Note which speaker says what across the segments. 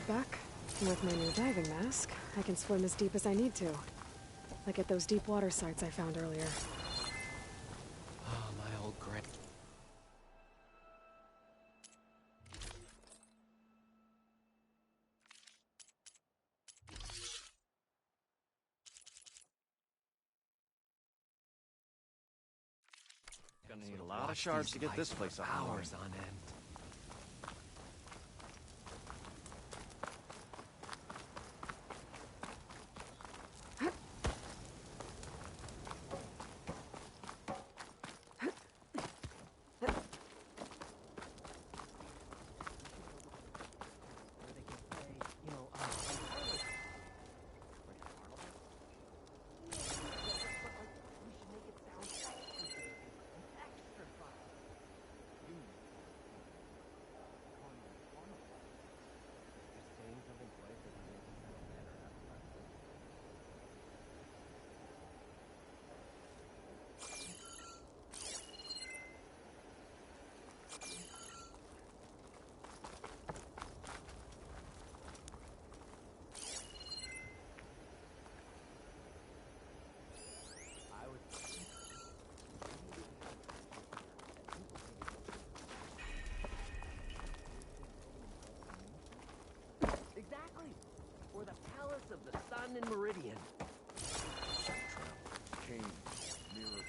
Speaker 1: right back. With my new diving mask, I can swim as deep as I need to. Like at those deep water sites I found earlier.
Speaker 2: Oh, my old grand... Gonna need a lot of shards to get this place up hours on end.
Speaker 3: Exactly! Or the Palace of the Sun in Meridian.
Speaker 4: Change, miracle.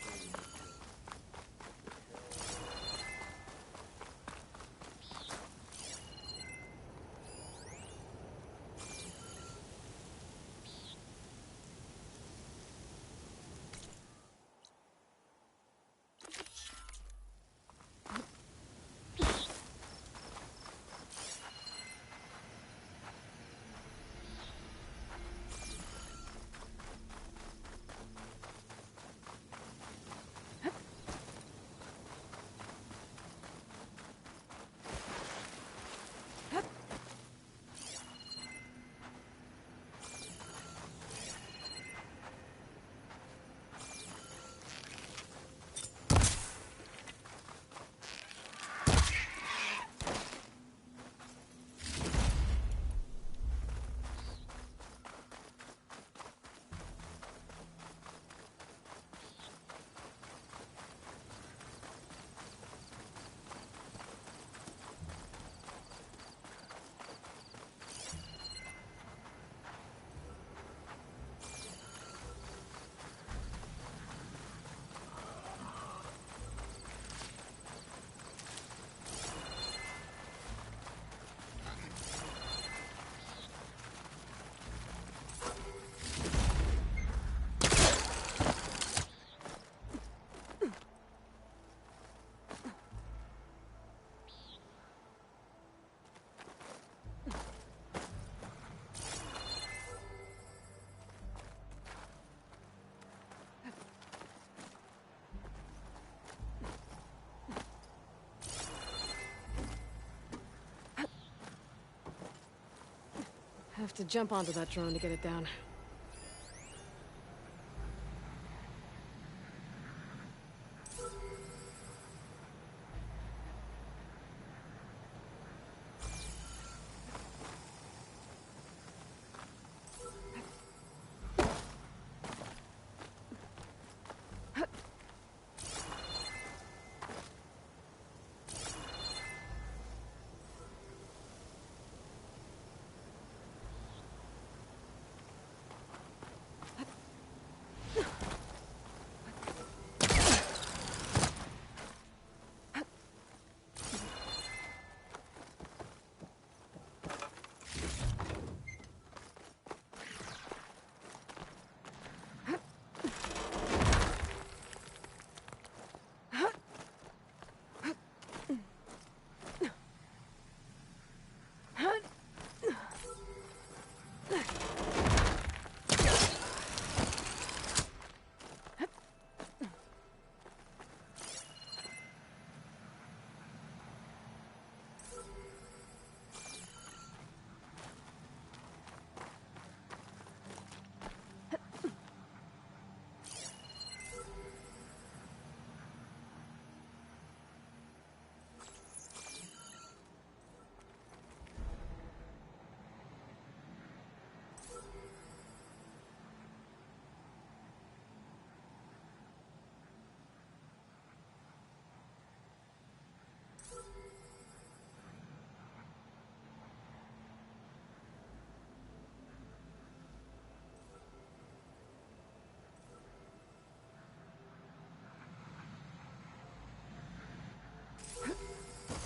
Speaker 1: Have to jump onto that drone to get it down.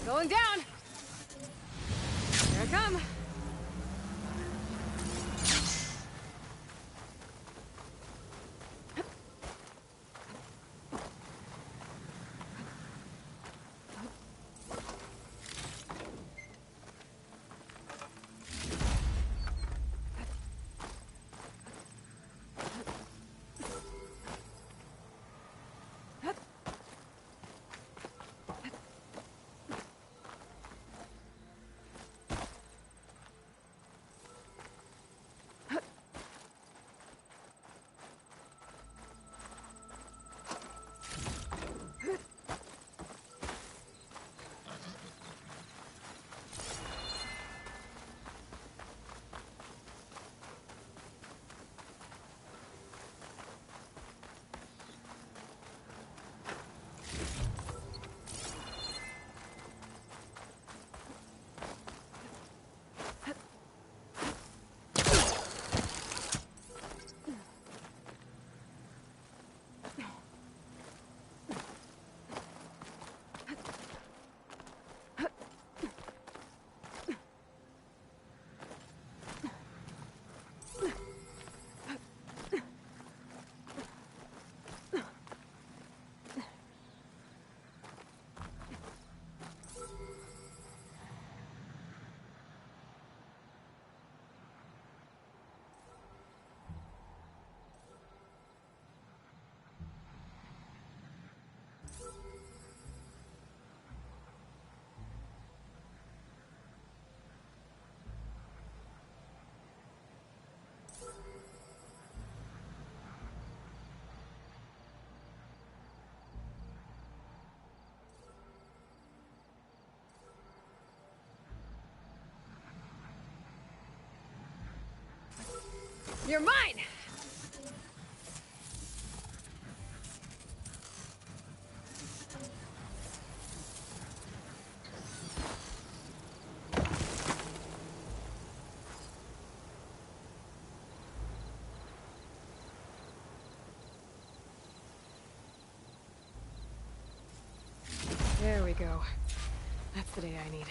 Speaker 1: Going down! Here I come! You're mine! There we go. That's the day I need.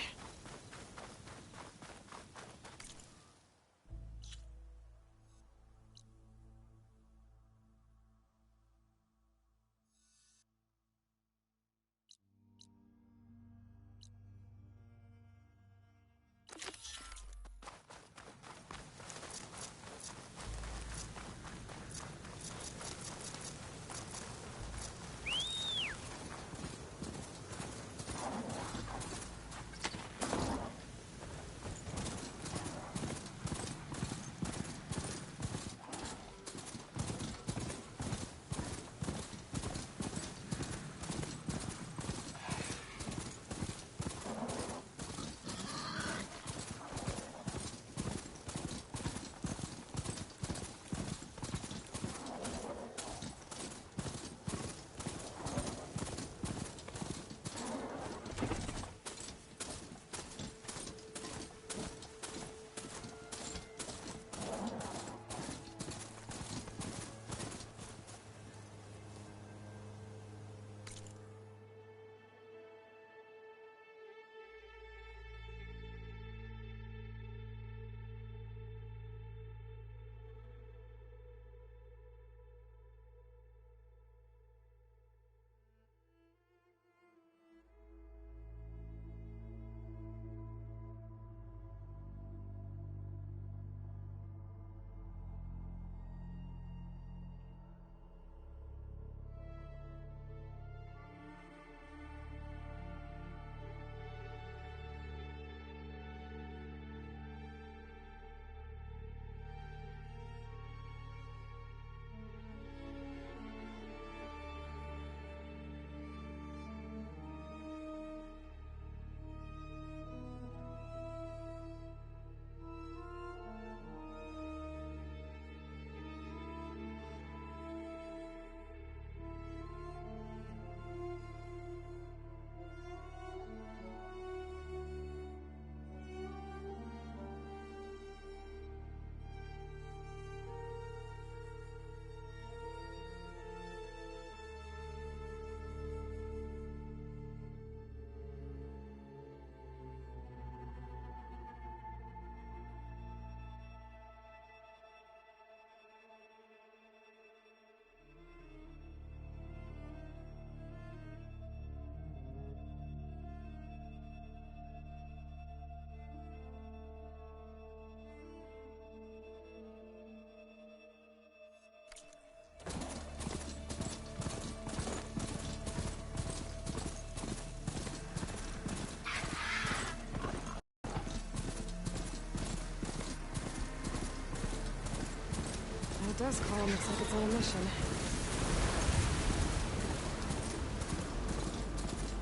Speaker 1: dust column looks like it's on a mission.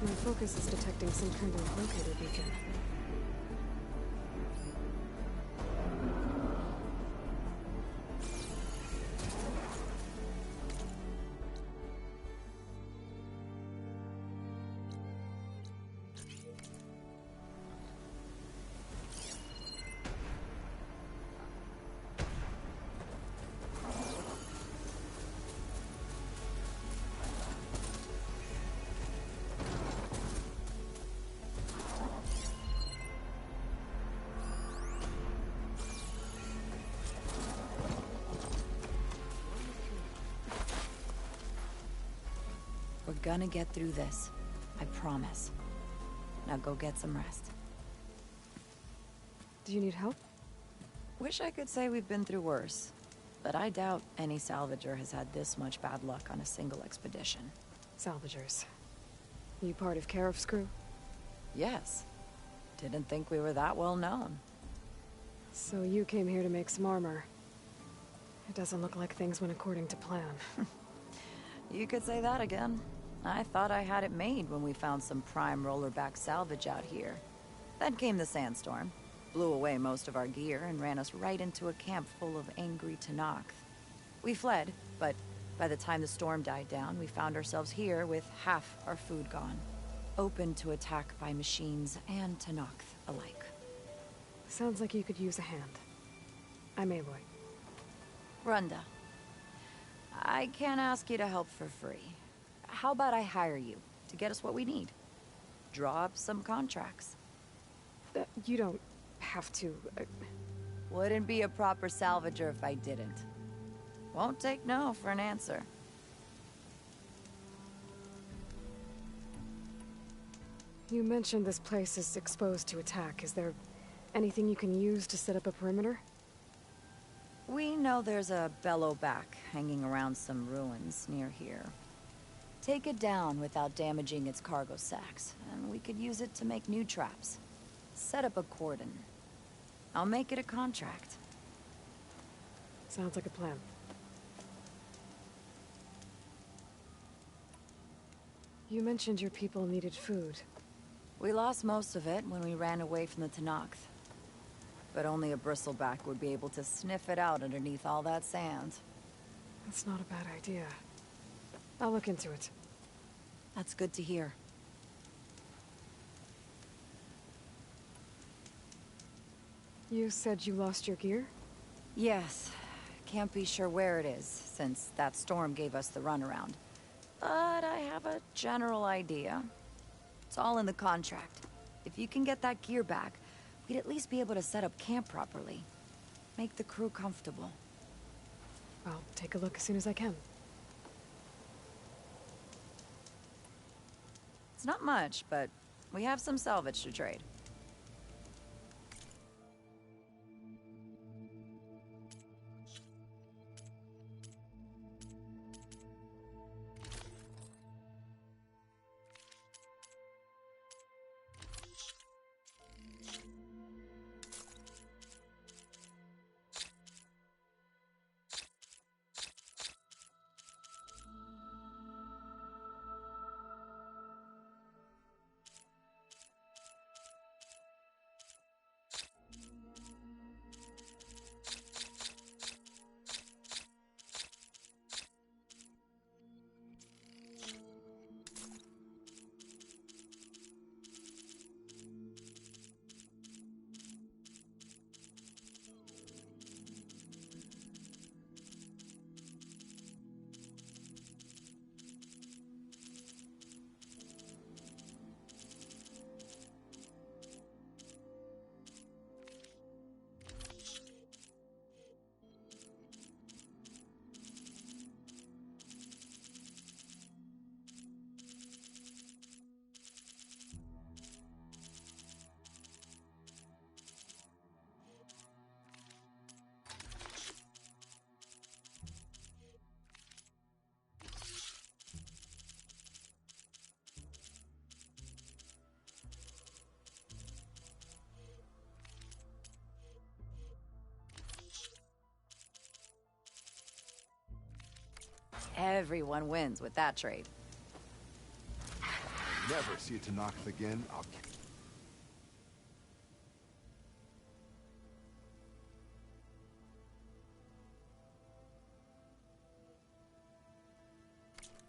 Speaker 1: My focus is detecting some kind of locator beacon.
Speaker 5: We're gonna get through this. I promise. Now go get some rest.
Speaker 1: Do you need help?
Speaker 5: Wish I could say we've been through worse, but I doubt any salvager has had this much bad luck on a single expedition.
Speaker 1: Salvagers. You part of Karif's crew?
Speaker 5: Yes. Didn't think we were that well known.
Speaker 1: So you came here to make some armor. It doesn't look like things went according to plan.
Speaker 5: You could say that again. I thought I had it made when we found some prime rollerback salvage out here. Then came the sandstorm, blew away most of our gear, and ran us right into a camp full of angry Tenakth. We fled, but by the time the storm died down, we found ourselves here with half our food gone. Open to attack by machines and Tenakth alike.
Speaker 1: Sounds like you could use a hand. I'm Aloy.
Speaker 5: Runda. I can't ask you to help for free. How about I hire you to get us what we need? Draw up some contracts.
Speaker 1: You don't have to...
Speaker 5: Wouldn't be a proper salvager if I didn't. Won't take no for an answer.
Speaker 1: You mentioned this place is exposed to attack. Is there anything you can use to set up a perimeter?
Speaker 5: We know there's a bellowback hanging around some ruins near here. Take it down without damaging its cargo sacks, and we could use it to make new traps. Set up a cordon. I'll make it a contract.
Speaker 1: Sounds like a plan. You mentioned your people needed food.
Speaker 5: We lost most of it when we ran away from the Tenakth. But only a bristleback would be able to sniff it out underneath all that sand.
Speaker 1: That's not a bad idea. I'll look into it.
Speaker 5: That's good to hear.
Speaker 1: You said you lost your gear?
Speaker 5: Yes. Can't be sure where it is, since that storm gave us the runaround. But I have a general idea. It's all in the contract. If you can get that gear back, we'd at least be able to set up camp properly. Make the crew comfortable.
Speaker 1: I'll take a look as soon as I can.
Speaker 5: It's not much, but we have some salvage to trade. Everyone wins with that trade.
Speaker 4: Never see it to knock again. I'll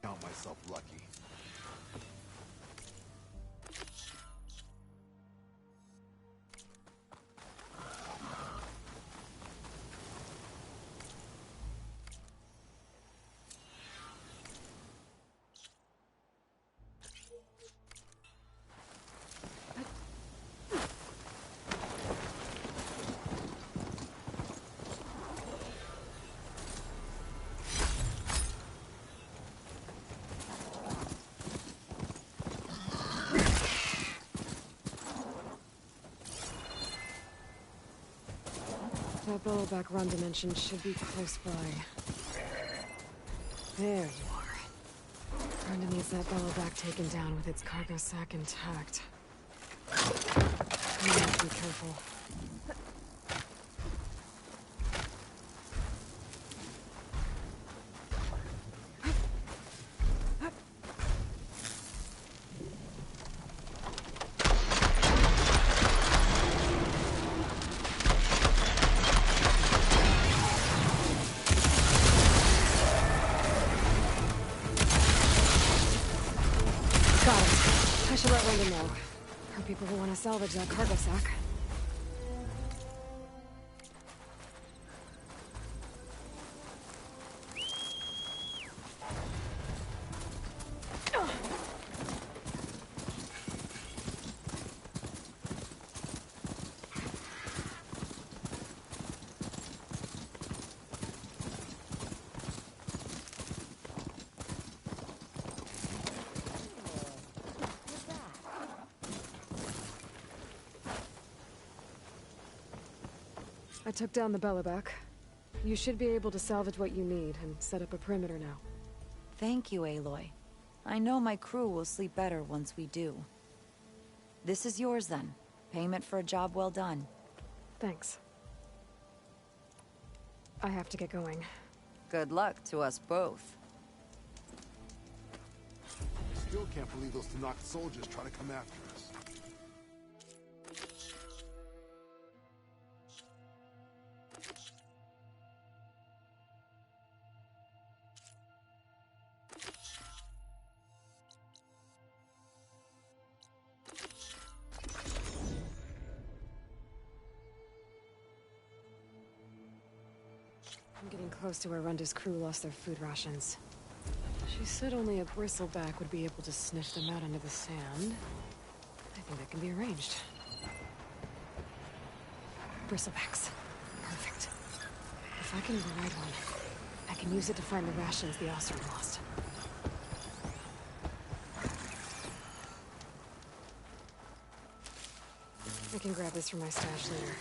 Speaker 4: count myself lucky.
Speaker 1: That Bellowback run dimension should be close by. There you are. Brenda needs that Bellowback taken down with its cargo sack intact. You have to be careful. Got it. I should let Renda know. Her people will want to salvage that cargo sack. I took down the Bellowback. You should be able to salvage what you need and set up a perimeter now.
Speaker 5: Thank you, Aloy. I know my crew will sleep better once we do. This is yours then. Payment for a job well done.
Speaker 1: Thanks. I have to get going.
Speaker 5: Good luck to us both.
Speaker 4: Still can't believe those Tenakth soldiers try to come after us.
Speaker 1: I'm getting close to where Renda's crew lost their food rations. She said only a bristleback would be able to sniff them out under the sand. I think that can be arranged. Bristlebacks. Perfect. If I can override one, I can use it to find the rations the Oseram lost. I can grab this from my stash later.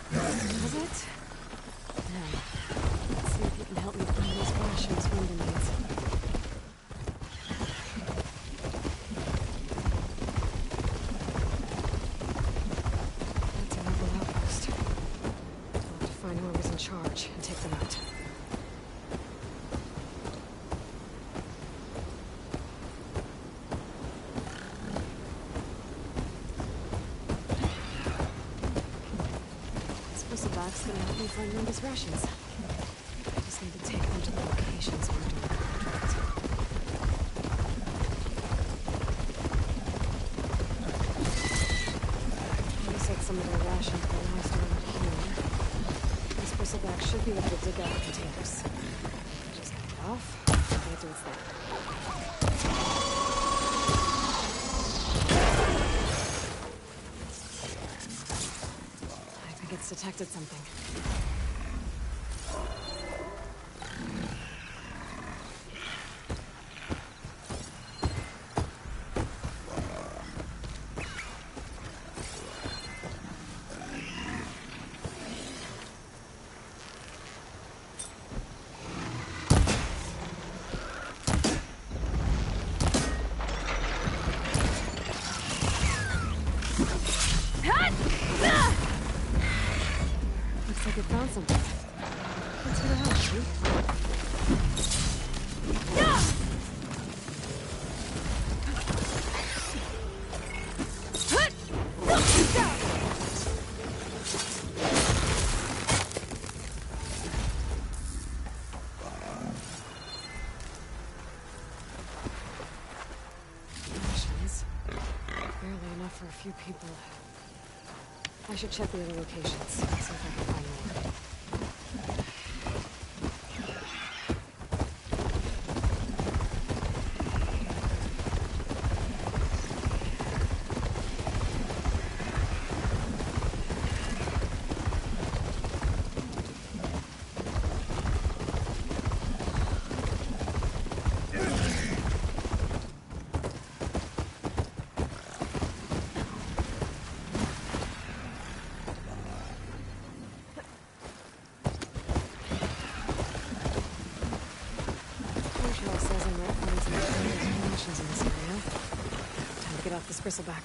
Speaker 1: Was it? Now, let's see if you can help me find those rations Renda needs. That's a rebel outpost. I'll have to find whoever's in charge and take them out. Bristleback's gonna help me find Renda's rations. I just need to take them to the locations marked on the contract. Looks like some of their rations were lost around here. This bristleback should be able to dig out the containers. Just get it off, and it do its thing. I think it's detected something. like it found something. Let's get it out, see? Rations. Barely enough for a few people. I should check the other locations, see if I can find more. Marshall says I'm right finding some rations in this area. Time to get off this bristleback.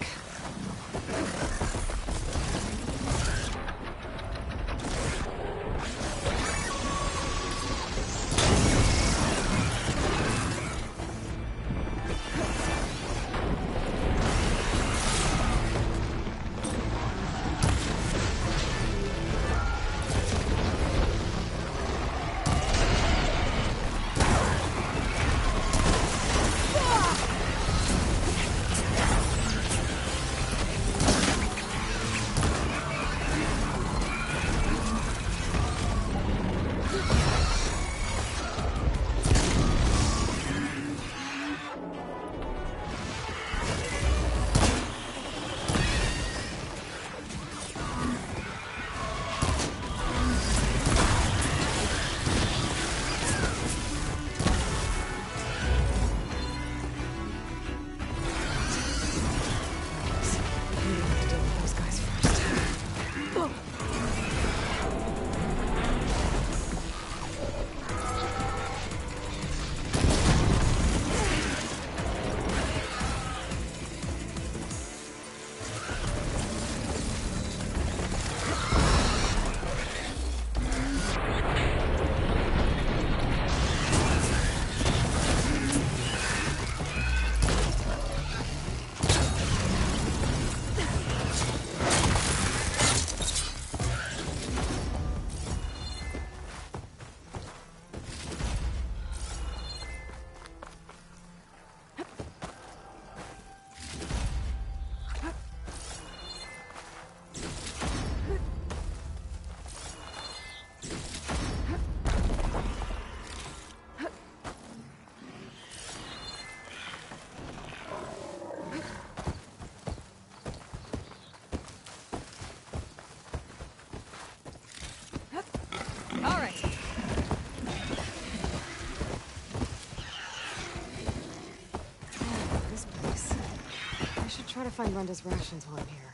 Speaker 1: Try to find Renda's rations while I'm here.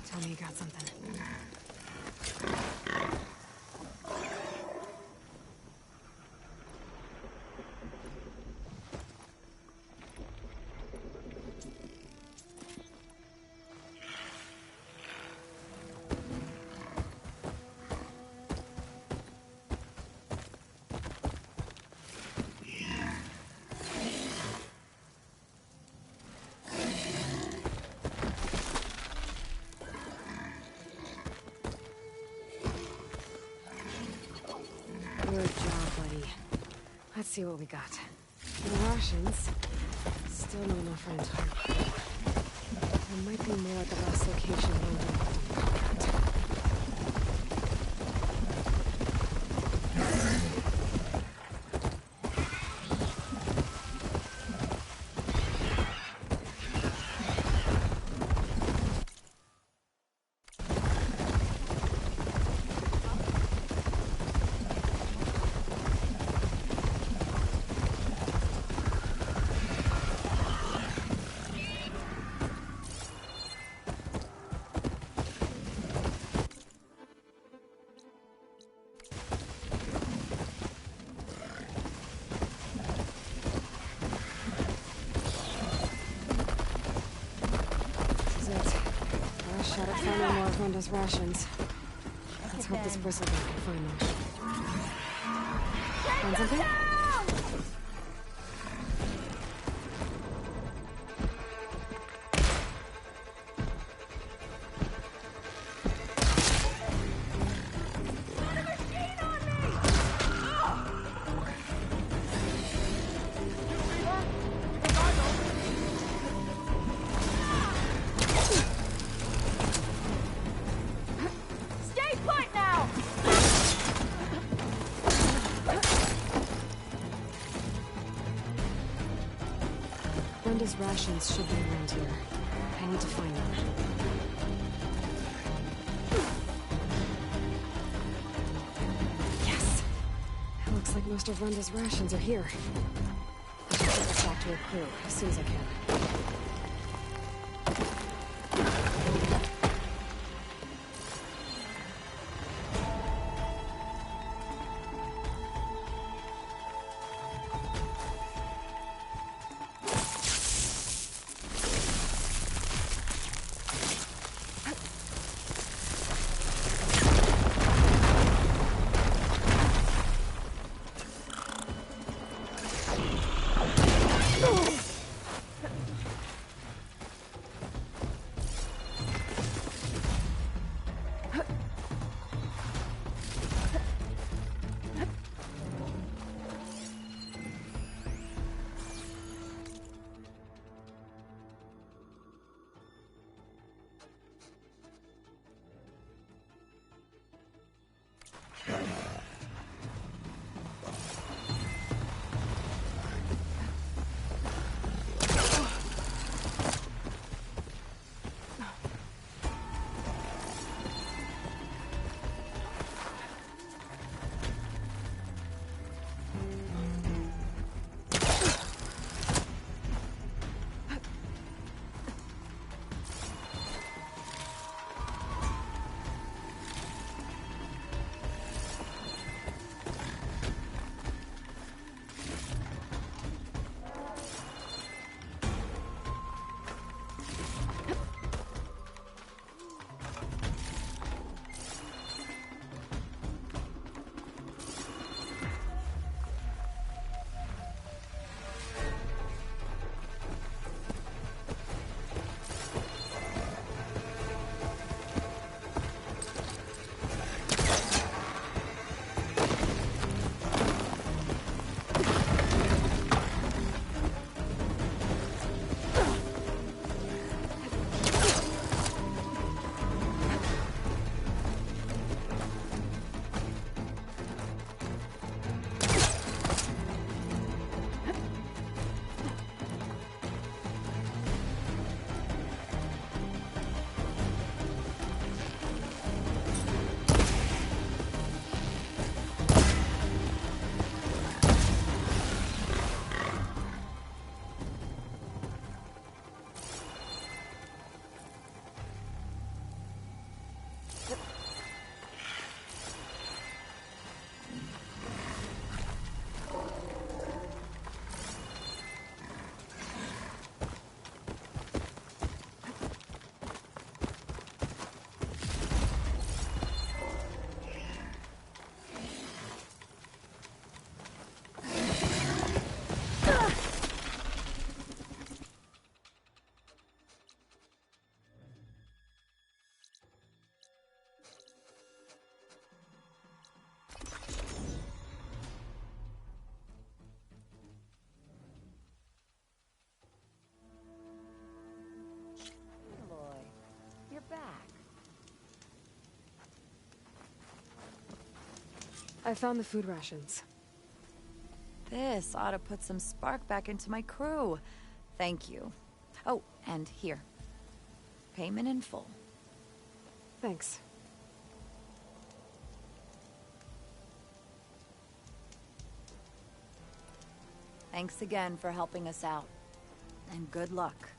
Speaker 1: Tell me you got something. Good job, buddy. Let's see what we got. The rations. Still not enough for an entire crew. There might be more at the last location than the contract. Shot at finding more of Renda's rations. Let's hope this bristleback can find them. Find something? Brenda's rations should be around here. I need to find them. Yes! It looks like most of Brenda's rations are here. I should take this back to her crew as soon as I can. I found the food rations.
Speaker 5: This ought to put some spark back into my crew. Thank you. Oh, and here. Payment in full.
Speaker 1: Thanks.
Speaker 5: Thanks again for helping us out. And good luck.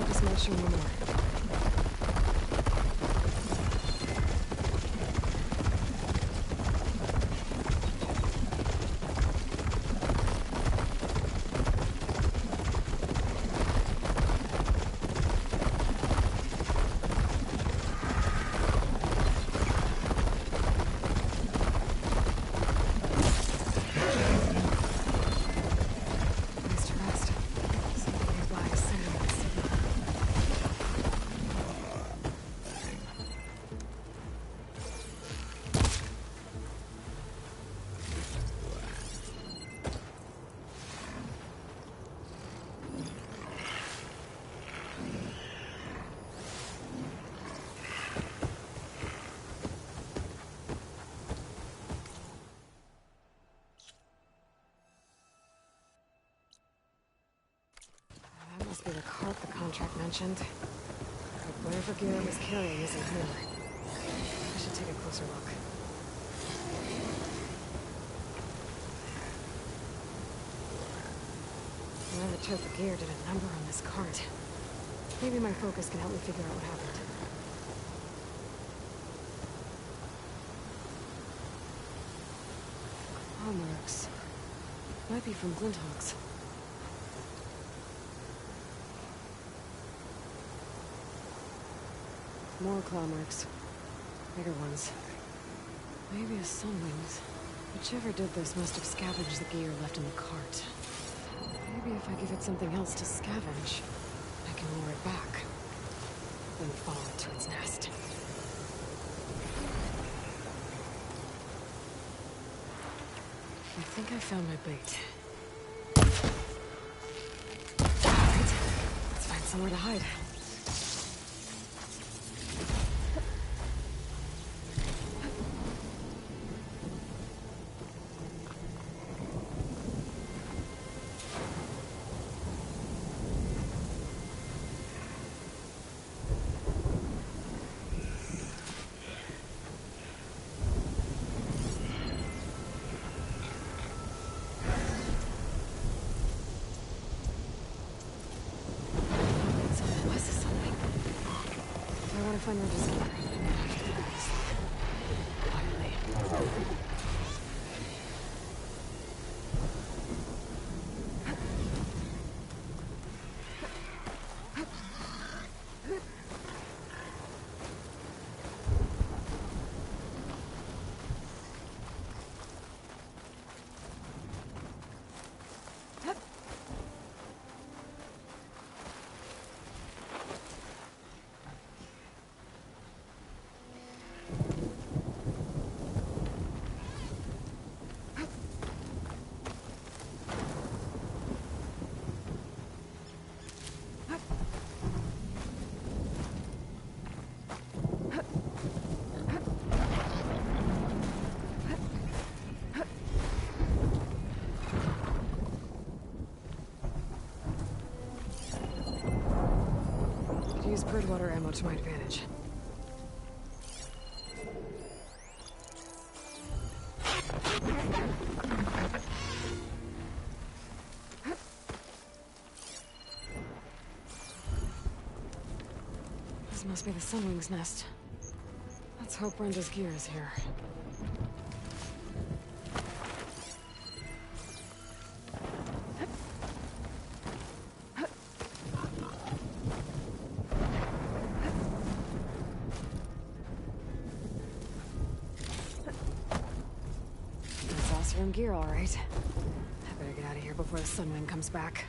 Speaker 1: Just make sure no more. Place to rest. Something nearby is sending a signal. That must be the cart the contract mentioned. But whatever gear it was carrying isn't here. I should take a closer look. Whoever took the gear did a number on this cart. Maybe my focus can help me figure out what happened. Claw marks. Might be from Glinthawks. More claw marks. Bigger ones. Maybe a sunwings. Whichever did this must have scavenged the gear left in the cart. Maybe if I give it something else to scavenge, I can lure it back. Then follow it to its nest. I think I found my bait. Alright, let's find somewhere to hide. Find where to start. Quietly. Use Bridgewater ammo to my advantage. This must be the Sunwing's nest. Let's hope Brenda's gear is here. Gear, all right. I better get out of here before the Sunwind comes back.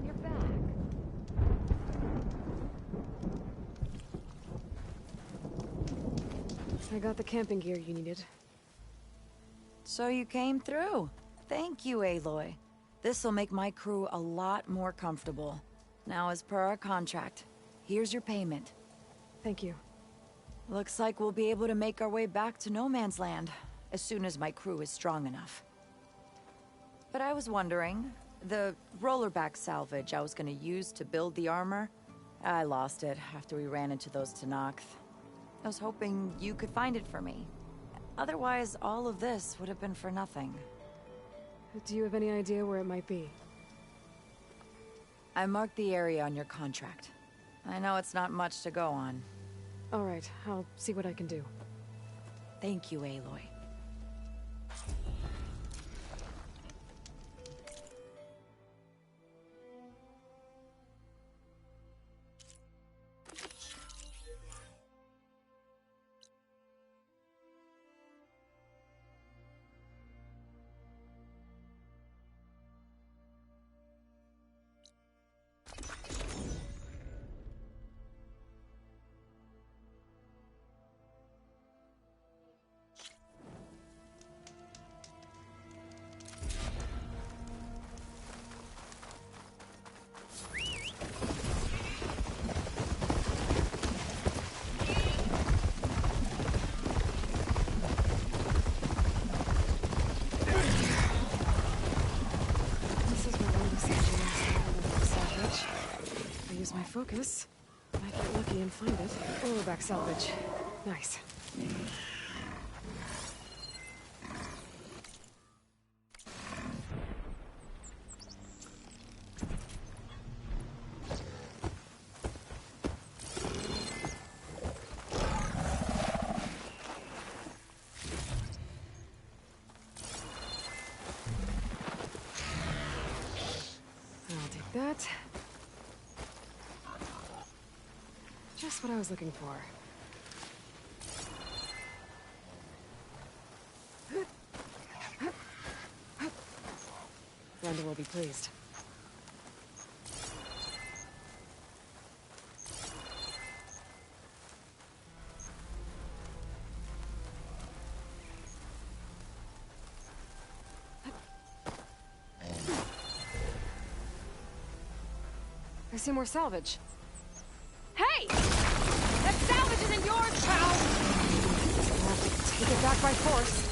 Speaker 5: You're back.
Speaker 1: I got the camping gear you needed.
Speaker 5: So you came through. Thank you, Aloy. This'll make my crew a lot more comfortable. Now, as per our contract, here's your payment.
Speaker 1: Thank you.
Speaker 5: Looks like we'll be able to make our way back to No Man's Land as soon as my crew is strong enough. But I was wondering, the rollerback salvage I was gonna use to build the armor, I lost it after we ran into those Tenakth. I was hoping you could find it for me. Otherwise, all of this would have been for nothing.
Speaker 1: Do you have any idea where it might be?
Speaker 5: I marked the area on your contract. I know it's not much to go on.
Speaker 1: Alright, I'll see what I can do.
Speaker 5: Thank you, Aloy.
Speaker 1: My focus. Might get lucky and find it. Oh, back salvage. Nice. I'll take that. Just what I was looking for. Brenda will be pleased. I see more salvage. Hey! That salvage isn't yours, pal! I'll have to take it back by force.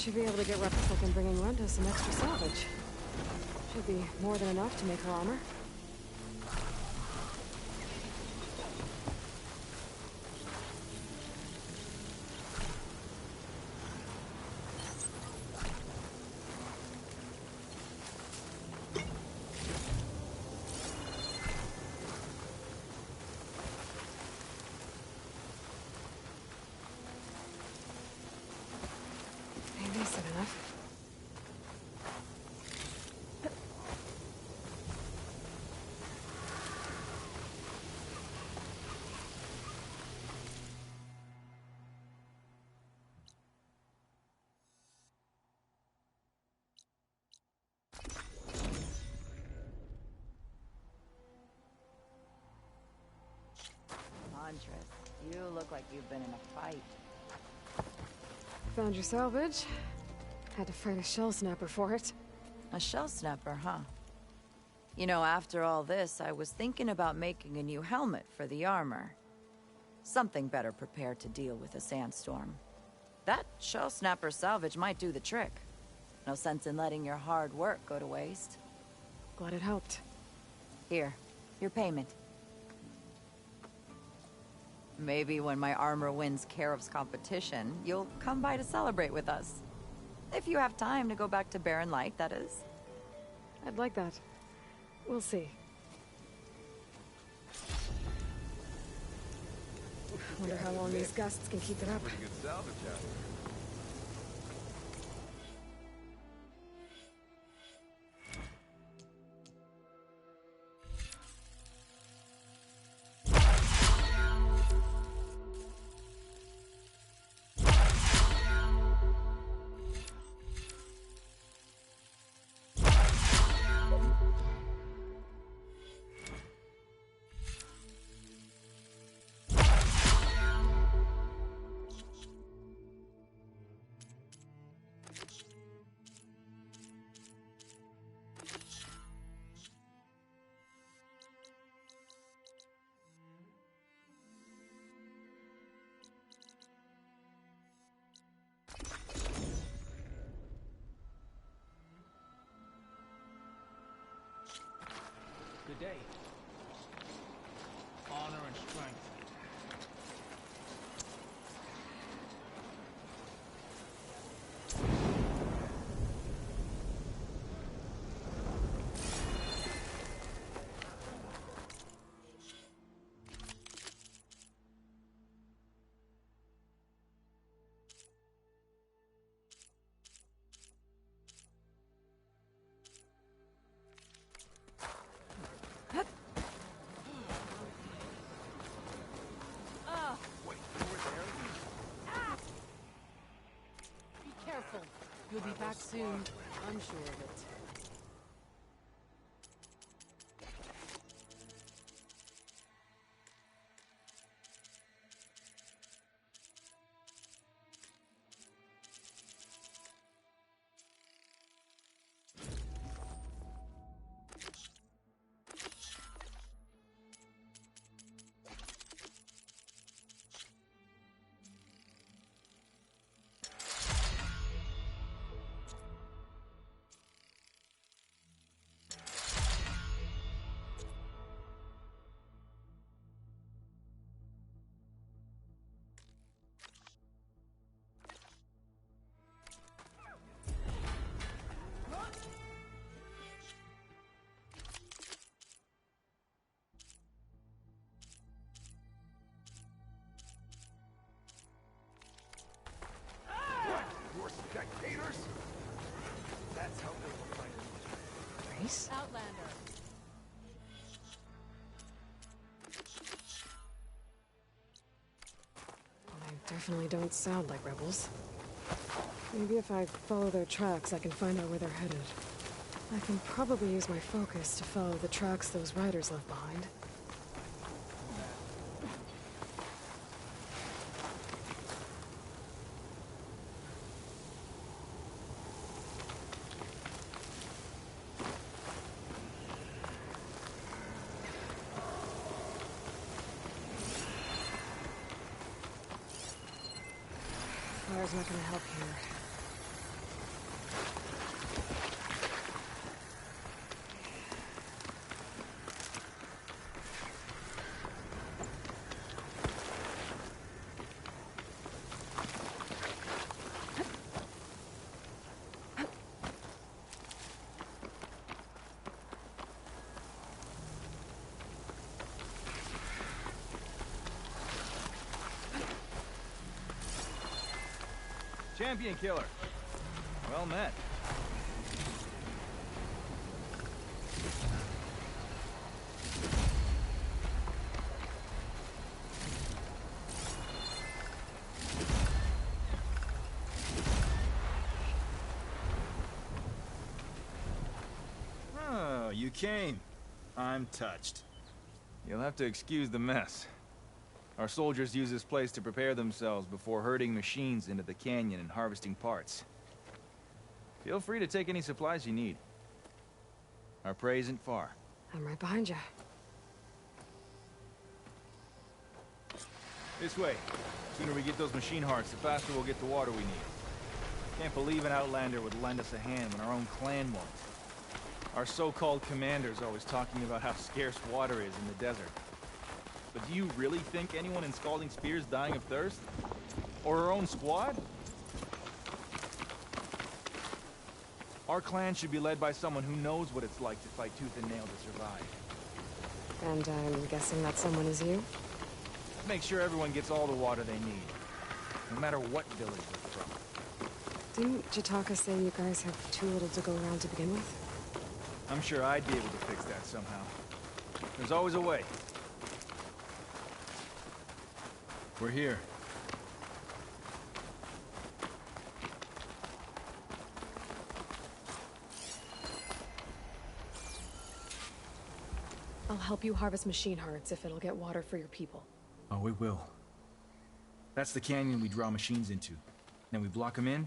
Speaker 1: Should be able to get Replica and bringing Runda some extra salvage. Should be more than enough to make her armor. Maybe soon enough.
Speaker 5: Huntress, you look like you've been in a fight.
Speaker 1: Found your salvage. Had to fight a shell snapper for it.
Speaker 5: A shell snapper, huh? You know, after all this, I was thinking about making a new helmet for the armor. Something better prepared to deal with a sandstorm. That shell snapper salvage might do the trick. No sense in letting your hard work go to waste.
Speaker 1: Glad it helped.
Speaker 5: Here, your payment. Maybe when my armor wins Karev's competition, you'll come by to celebrate with us. If you have time to go back to Barren Light, that is.
Speaker 1: I'd like that. We'll see. Wonder how long these gusts can keep it up.
Speaker 4: Pretty good salvage out there.
Speaker 6: Good day. Honor and strength.
Speaker 7: You'll be back soon. I'm sure of it.
Speaker 4: Spectators? That's how they will fight.
Speaker 1: Grace?
Speaker 7: Outlander.
Speaker 1: They definitely don't sound like rebels. Maybe if I follow their tracks, I can find out where they're headed. I can probably use my focus to follow the tracks those riders left behind. Fire's not gonna help here.
Speaker 6: Champion Killer. Well met.
Speaker 8: Oh, you came. I'm touched.
Speaker 6: You'll have to excuse the mess. Our soldiers use this place to prepare themselves before herding machines into the canyon and harvesting parts. Feel free to take any supplies you need. Our prey isn't far.
Speaker 1: I'm right behind you.
Speaker 6: This way. The sooner we get those machine hearts, the faster we'll get the water we need. Can't believe an Outlander would lend us a hand when our own clan won't. Our so-called commander's always talking about how scarce water is in the desert. But do you really think anyone in Scalding Spear's dying of thirst? Or our own squad? Our clan should be led by someone who knows what it's like to fight tooth and nail to survive.
Speaker 1: And I'm guessing that someone is you?
Speaker 6: Make sure everyone gets all the water they need, no matter what village they're from.
Speaker 1: Didn't Jataka say you guys have too little to go around to begin with?
Speaker 6: I'm sure I'd be able to fix that somehow. There's always a way.
Speaker 8: We're here.
Speaker 1: I'll help you harvest machine hearts if it'll get water for your people.
Speaker 8: Oh, it will. That's the canyon we draw machines into. Then we block them in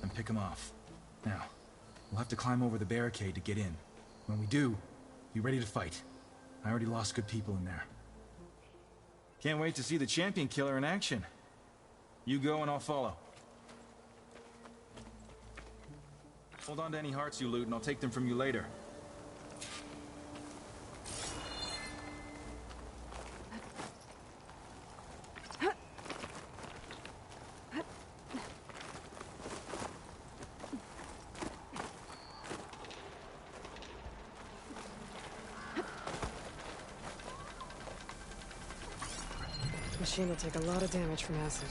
Speaker 8: and pick them off. Now, we'll have to climb over the barricade to get in. When we do, be ready to fight. I already lost good people in there. Can't wait to see the Champion Killer in action. You go and I'll follow. Hold on to any hearts you loot and I'll take them from you later.
Speaker 1: Machine will take a lot of damage from acid.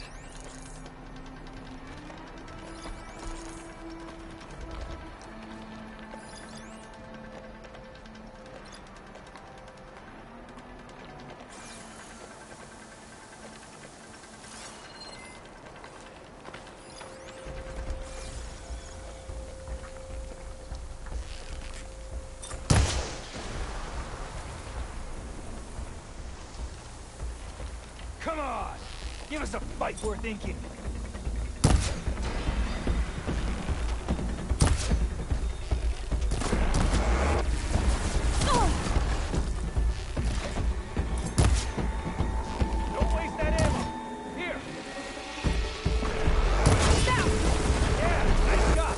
Speaker 6: Come on! Give us a fight worth thinking! Don't waste that ammo! Here! Yeah, nice shot!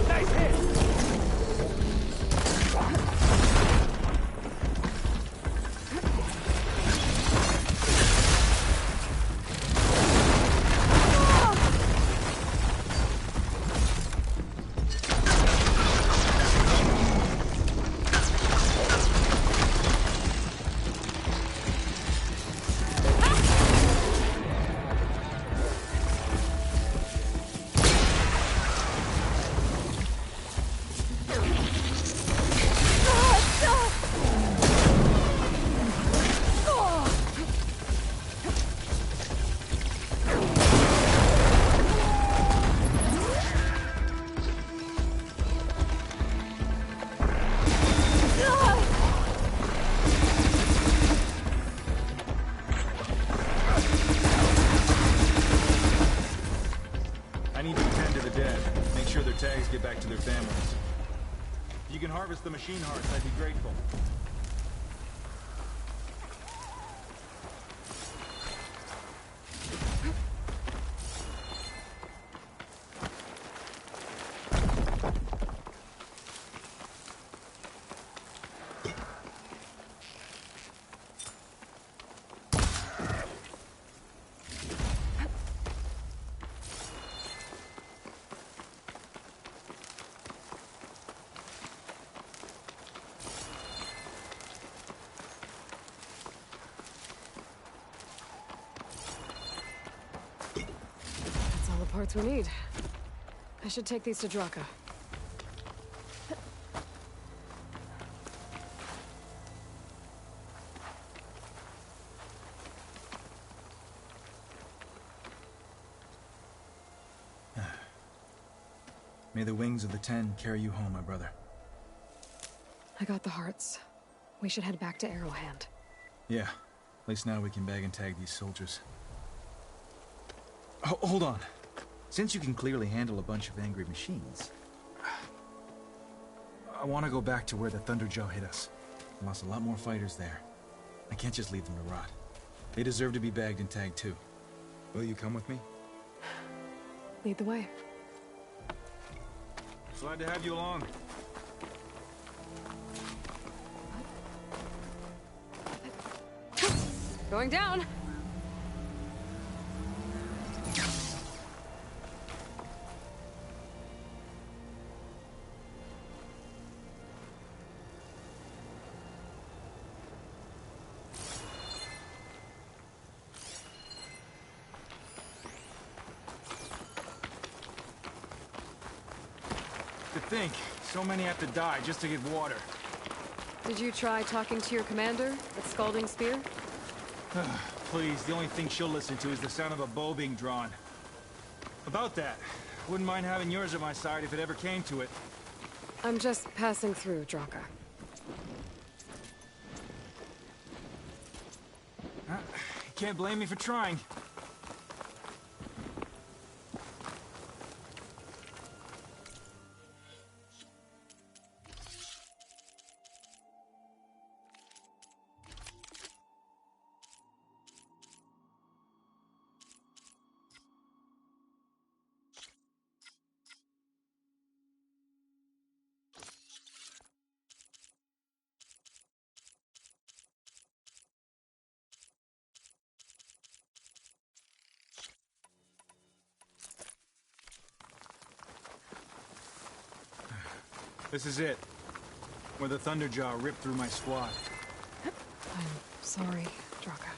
Speaker 6: Nice hit!
Speaker 8: I need you to tend to the dead. Make sure their tags get back to their families. If you can harvest the machine hearts, I'd be grateful.
Speaker 1: parts we need. I should take these to Draka.
Speaker 8: May the wings of the Ten carry you home, my brother.
Speaker 1: I got the hearts. We should head back to Arrowhand.
Speaker 8: Yeah. At least now we can bag and tag these soldiers. Hold on. Since you can clearly handle a bunch of angry machines, I want to go back to where the Thunderjaw hit us. We lost a lot more fighters there. I can't just leave them to rot. They deserve to be bagged and tagged too. Will you come with me?
Speaker 1: Lead the way.
Speaker 6: Glad to have you along.
Speaker 1: Going down!
Speaker 6: To think, so many have to die just to get water.
Speaker 1: Did you try talking to your commander at Scalding Spear?
Speaker 6: Please, the only thing she'll listen to is the sound of a bow being drawn. About that, wouldn't mind having yours at my side if it ever came to it.
Speaker 1: I'm just passing through, Draka.
Speaker 6: You can't blame me for trying. This is it. Where the Thunderjaw ripped through my squad.
Speaker 1: I'm sorry, Draka.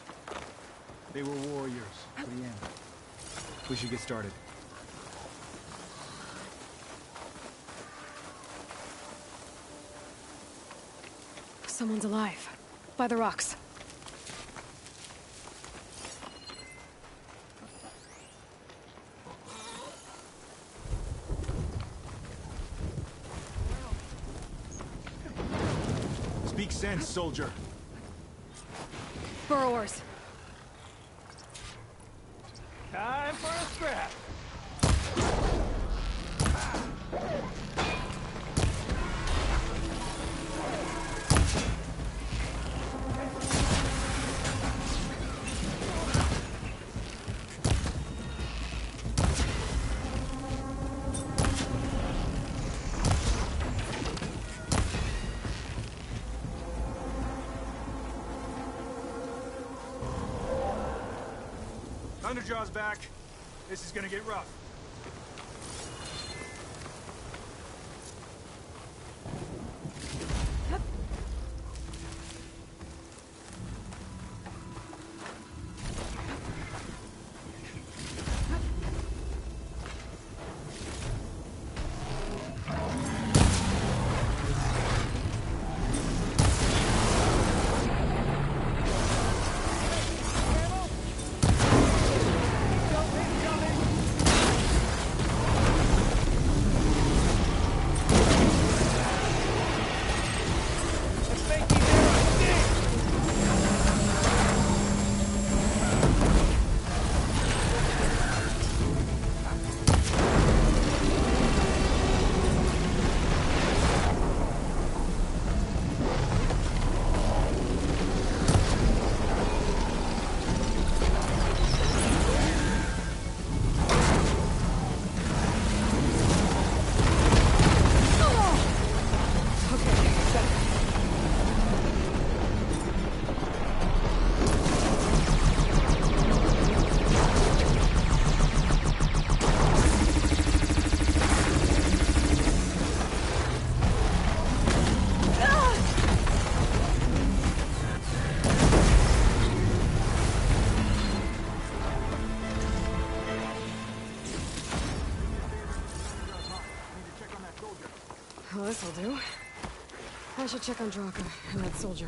Speaker 6: They were warriors to the end. We should get started.
Speaker 1: Someone's alive. By the rocks.
Speaker 6: Speak sense, soldier.
Speaker 1: Burrowers.
Speaker 6: Time for a scrap. Thunderjaw's back. This is gonna get rough.
Speaker 1: This'll do. I should check on Draka and that soldier.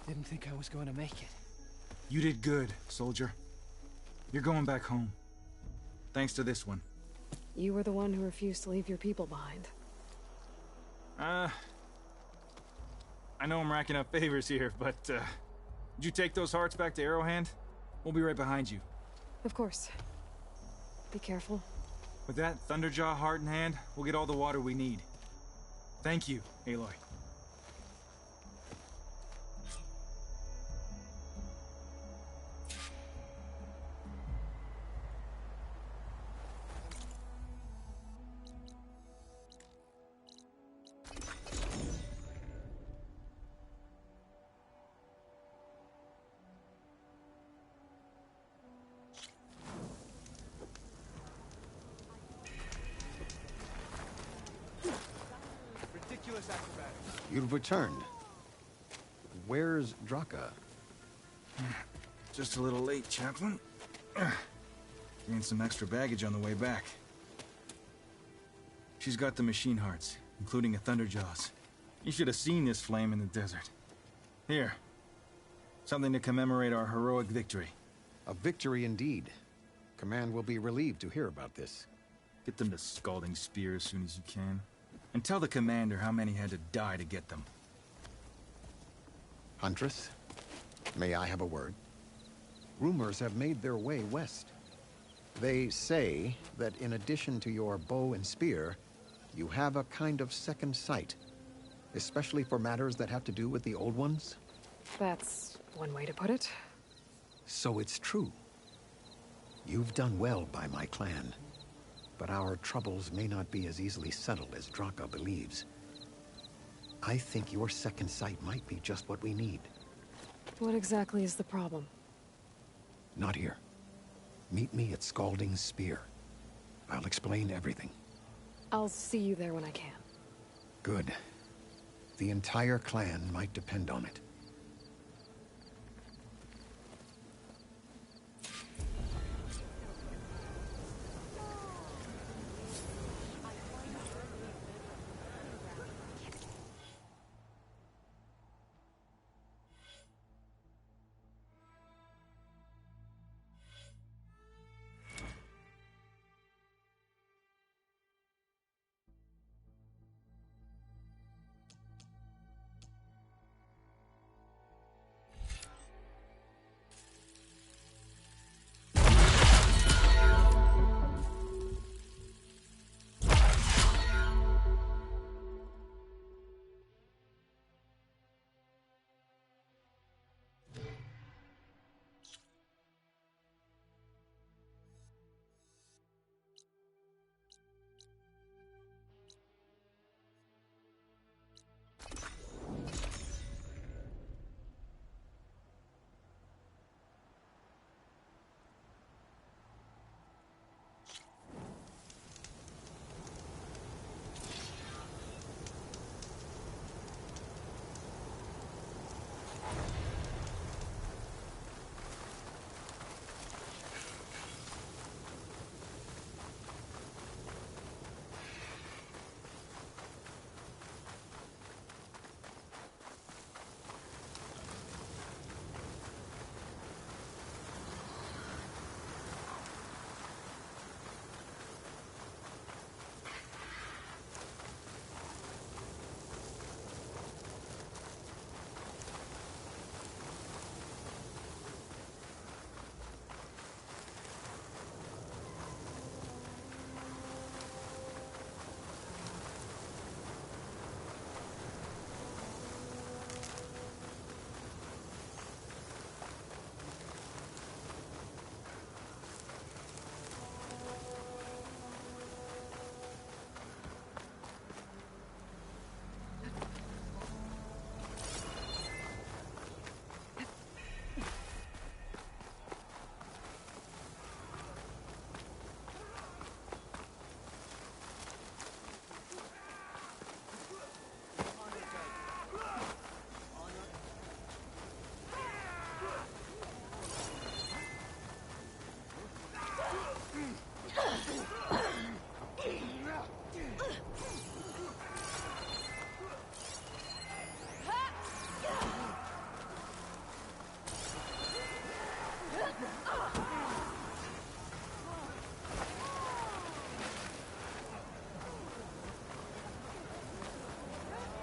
Speaker 2: Didn't think I was going to make it.
Speaker 8: You did good, soldier. You're going back home. Thanks to this one.
Speaker 1: You were the one who refused to leave your people behind.
Speaker 8: I know I'm racking up favors here, but, did you take those hearts back to Arrowhand? We'll be right behind you.
Speaker 1: Of course. Be careful.
Speaker 8: With that Thunderjaw heart in hand, we'll get all the water we need. Thank you, Aloy.
Speaker 2: Ridiculous acrobatics.
Speaker 9: You've returned. Where's Draka?
Speaker 8: Just a little late, Chaplain. Gained some extra baggage on the way back. She's got the machine hearts, including a Thunderjaws. You should have seen this flame in the desert. Here. Something to commemorate our heroic victory.
Speaker 9: A victory indeed. Command will be relieved to hear about this.
Speaker 8: Get them to Scalding Spear as soon as you can. And tell the commander how many had to die to get them.
Speaker 9: Huntress, may I have a word? Rumors have made their way west. They say that in addition to your bow and spear, you have a kind of second sight, especially for matters that have to do with the old ones.
Speaker 1: That's one way to put it.
Speaker 9: So it's true. You've done well by my clan, but our troubles may not be as easily settled as Draka believes. I think your second sight might be just what we need.
Speaker 1: What exactly is the problem?
Speaker 9: Not here. Meet me at Scalding Spear. I'll explain everything.
Speaker 1: I'll see you there when I can.
Speaker 9: Good. The entire clan might depend on it.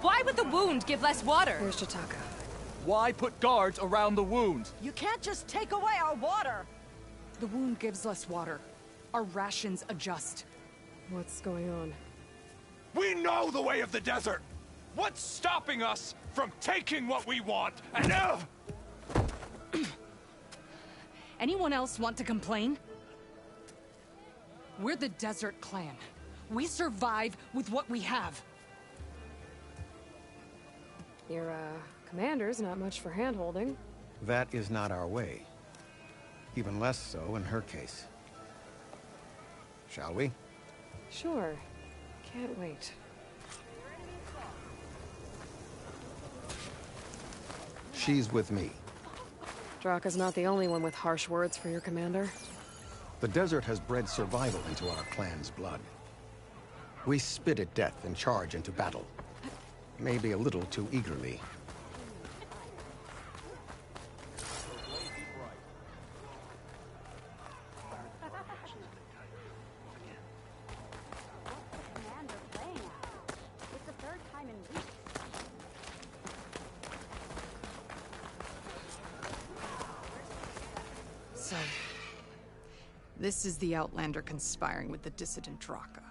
Speaker 7: Why would the wound give less water?
Speaker 1: Where's Jataka?
Speaker 2: Why put guards around the wound?
Speaker 5: You can't just take away our water!
Speaker 7: The wound gives less water. Our rations adjust.
Speaker 1: What's going on?
Speaker 10: We know the way of the desert! What's stopping us from taking what we want and
Speaker 7: Anyone else want to complain? We're the Desert Clan. We survive with what we have.
Speaker 1: Your, commander's not much for hand-holding.
Speaker 9: That is not our way. Even less so in her case. Shall we?
Speaker 1: Sure. Can't wait.
Speaker 9: She's with me.
Speaker 1: Draka's not the only one with harsh words for your commander.
Speaker 9: The desert has bred survival into our clan's blood. We spit at death and charge into battle. Maybe a little too eagerly.
Speaker 7: So, this is the Outlander conspiring with the dissident Draka.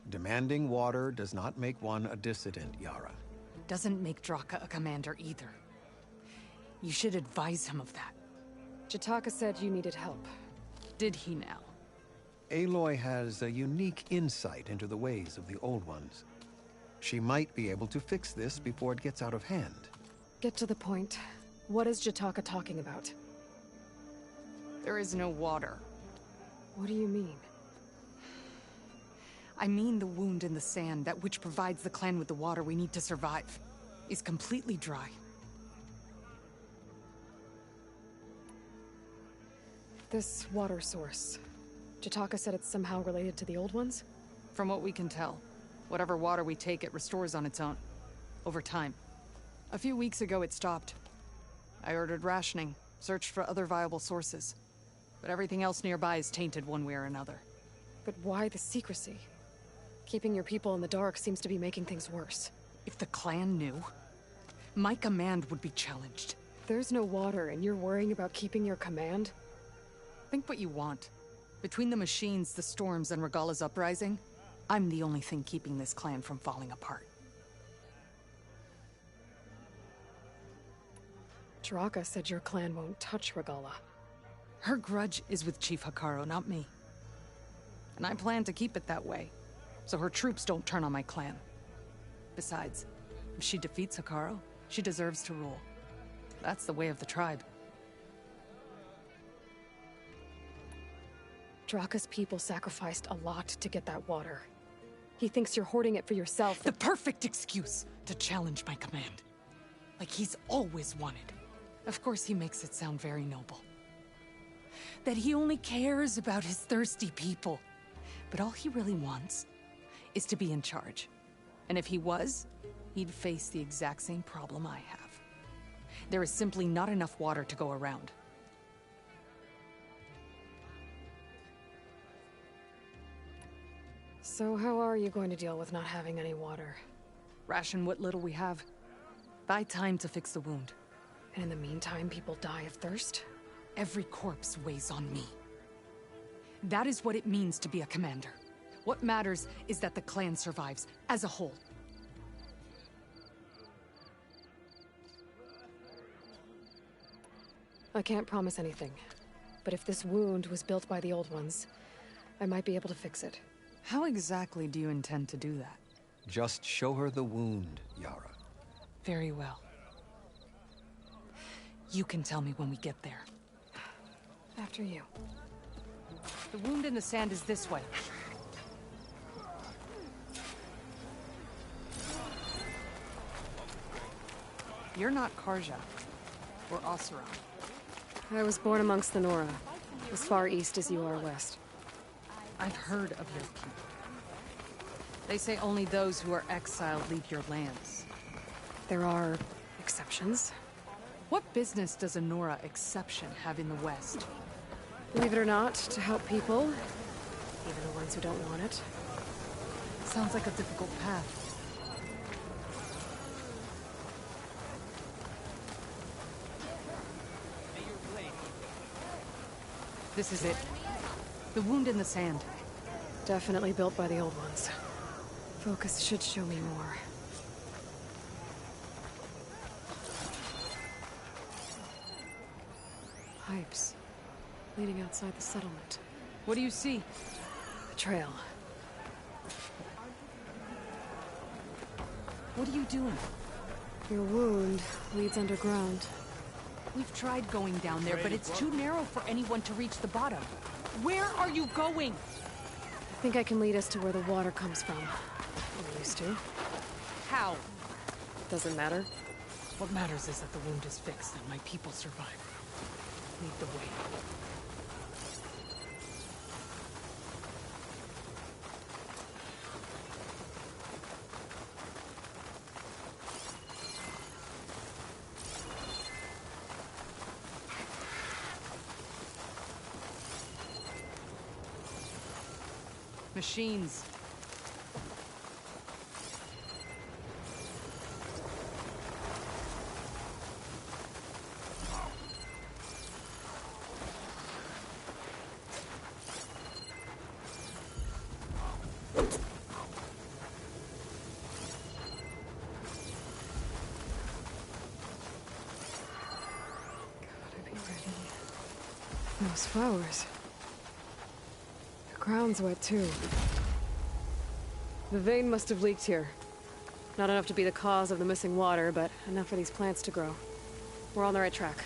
Speaker 9: Demanding water does not make one a dissident, Yara.
Speaker 7: Doesn't make Draka a commander either. You should advise him of that.
Speaker 1: Jataka said you needed help.
Speaker 7: Did he now?
Speaker 9: Aloy has a unique insight into the ways of the Old Ones. She might be able to fix this before it gets out of hand.
Speaker 1: Get to the point. What is Jataka talking about?
Speaker 7: There is no water.
Speaker 1: What do you mean?
Speaker 7: I mean the wound in the sand, that which provides the clan with the water we need to survive, is completely dry.
Speaker 1: This water source. Jataka said it's somehow related to the Old Ones?
Speaker 7: From what we can tell, whatever water we take, it restores on its own. Over time. A few weeks ago, it stopped. I ordered rationing, searched for other viable sources. But everything else nearby is tainted one way or another.
Speaker 1: But why the secrecy? Keeping your people in the dark seems to be making things worse.
Speaker 7: If the clan knew, my command would be challenged.
Speaker 1: There's no water and you're worrying about keeping your command?
Speaker 7: Think what you want. Between the machines, the storms, and Regalla's uprising, I'm the only thing keeping this clan from falling apart.
Speaker 1: Draka said your clan won't touch Regalla.
Speaker 7: Her grudge is with Chief Hekarro, not me. And I plan to keep it that way, so her troops don't turn on my clan. Besides, if she defeats Hekarro, she deserves to rule. That's the way of the tribe.
Speaker 1: Draka's people sacrificed a lot to get that water. He thinks you're hoarding it for yourself.
Speaker 7: The perfect excuse to challenge my command. Like he's always wanted. Of course he makes it sound very noble. That he only cares about his thirsty people. But all he really wants is to be in charge. And if he was, he'd face the exact same problem I have. There is simply not enough water to go around.
Speaker 1: So how are you going to deal with not having any water?
Speaker 7: Ration what little we have. Buy time to fix the wound.
Speaker 1: And in the meantime, people die of thirst?
Speaker 7: Every corpse weighs on me. That is what it means to be a commander. What matters is that the clan survives, as a whole.
Speaker 1: I can't promise anything. But if this wound was built by the Old Ones, I might be able to fix it.
Speaker 7: How exactly do you intend to do that?
Speaker 9: Just show her the wound, Yara.
Speaker 7: Very well. You can tell me when we get there.
Speaker 1: After you.
Speaker 7: The wound in the sand is this way. You're not Karja, or Oseram.
Speaker 1: I was born amongst the Nora, as far east as you are west.
Speaker 7: I've heard of your people. They say only those who are exiled leave your lands.
Speaker 1: There are exceptions.
Speaker 7: What business does a Nora exception have in the West?
Speaker 1: Believe it or not, to help people, even the ones who don't want it.
Speaker 7: Sounds like a difficult path. This is it. The wound in the sand.
Speaker 1: Definitely built by the old ones. Focus should show me more. Pipes. Leading outside the settlement.
Speaker 7: What do you see?
Speaker 1: The trail.
Speaker 7: What are you doing?
Speaker 1: Your wound leads underground.
Speaker 7: We've tried going down there, but it's too narrow for anyone to reach the bottom. Where are you going?
Speaker 1: I think I can lead us to where the water comes from. Or used to.
Speaker 7: How?
Speaker 1: Doesn't matter.
Speaker 7: What matters is that the wound is fixed and my people survive. Lead the way. Machines.
Speaker 1: Gotta be ready. Those flowers. The ground's wet too. The vein must have leaked here. Not enough to be the cause of the missing water, but enough for these plants to grow. We're on the right track.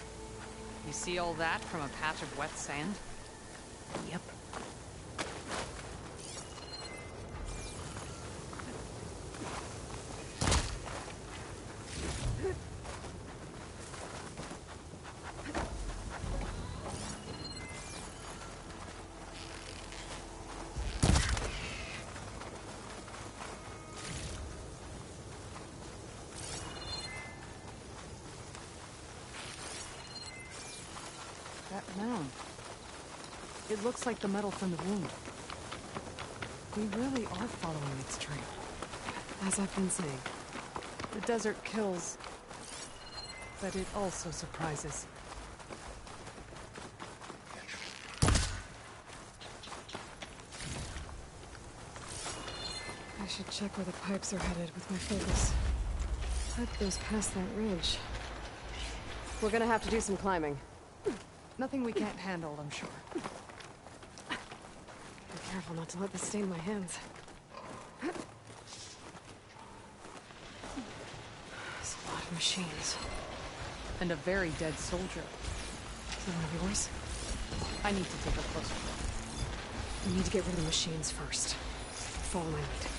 Speaker 7: You see all that from a patch of wet sand?
Speaker 1: Yep.
Speaker 7: That mound. It looks like the metal from the wound. We really are following its trail.
Speaker 1: As I've been saying.
Speaker 7: The desert kills, but it also surprises.
Speaker 1: I should check where the pipes are headed with my focus. Pipe goes past that ridge. We're gonna have to do some climbing.
Speaker 7: Nothing we can't handle, I'm sure.
Speaker 1: Be careful not to let this stain my hands. There's a lot of machines.
Speaker 7: And a very dead soldier.
Speaker 1: Is that one of yours?
Speaker 7: I need to take a closer look.
Speaker 1: We need to get rid of the machines first. Follow my lead.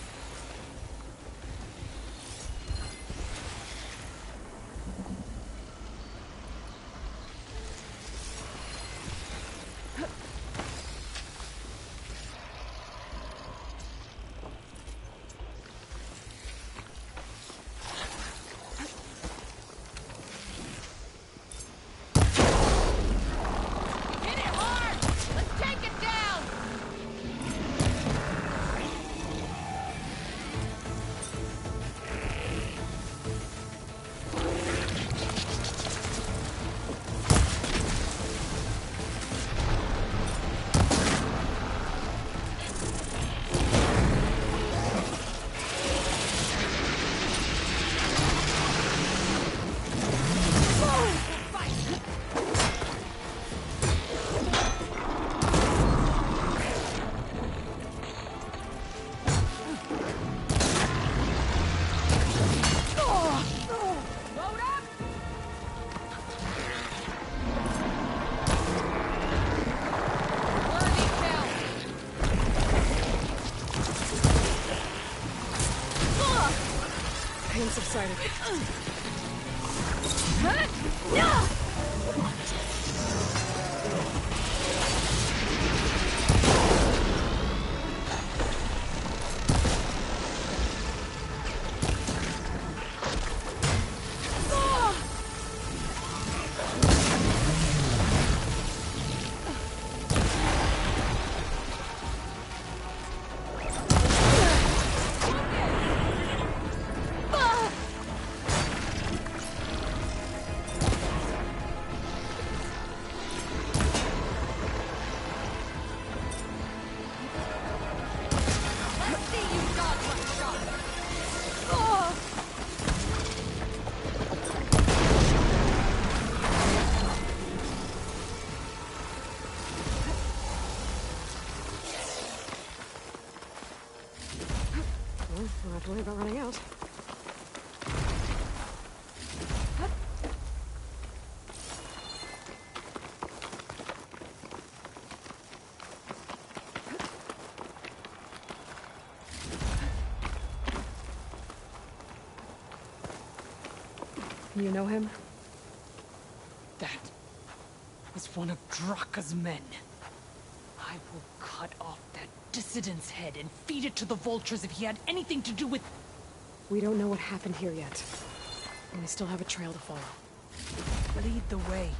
Speaker 1: Pain subsided. Well, we'll have to worry about running out. You know him?
Speaker 7: That was one of Draka's men. I will cut off that dissident's head and feed it to the vultures if he had anything to do with...
Speaker 1: We don't know what happened here yet. And we still have a trail to follow.
Speaker 7: Lead the way.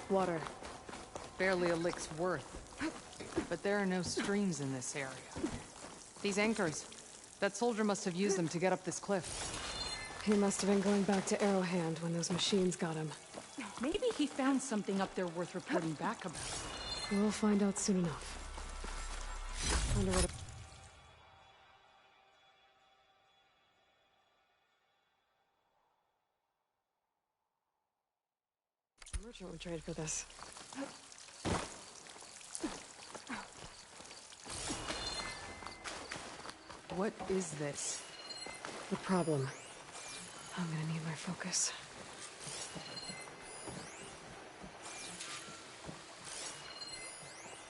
Speaker 1: Water.
Speaker 7: Barely a lick's worth. But there are no streams in this area. These anchors. That soldier must have used them to get up this cliff.
Speaker 1: He must have been going back to Arrowhand when those machines got him.
Speaker 7: Maybe he found something up there worth reporting back about.
Speaker 1: We'll find out soon enough. Wonder what... Merchant would trade for this.
Speaker 7: What is this?
Speaker 1: The problem. I'm gonna need my focus.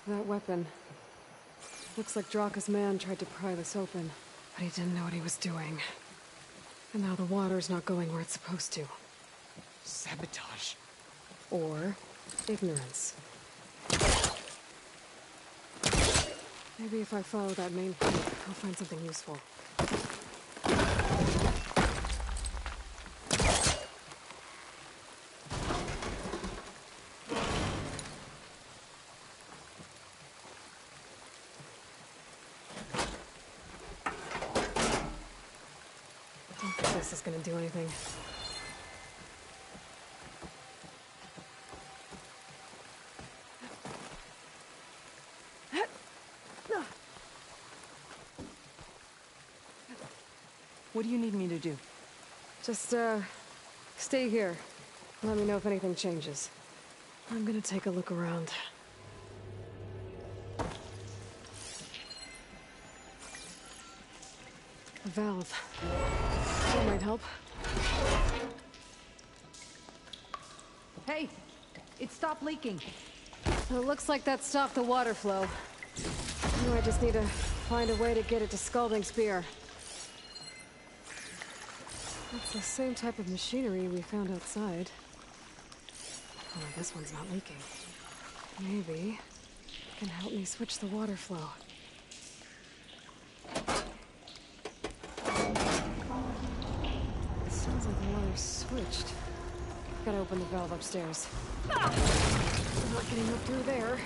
Speaker 1: That weapon. Looks like Draka's man tried to pry this open, but he didn't know what he was doing. And now the water's not going where it's supposed to.
Speaker 7: Sabotage.
Speaker 1: Or ignorance. Maybe if I follow that main pipe, I'll find something useful. Don't think this is gonna do anything.
Speaker 7: What do you need me to do?
Speaker 1: Just, stay here. Let me know if anything changes. I'm gonna take a look around. A valve. That might help.
Speaker 7: Hey! It stopped leaking.
Speaker 1: It looks like that stopped the water flow. Now I just need to find a way to get it to Scalding Spear. That's the same type of machinery we found outside. Only this one's not leaking. Maybe it can help me switch the water flow. It sounds like the water's switched. Gotta open the valve upstairs. I'm not getting up through there.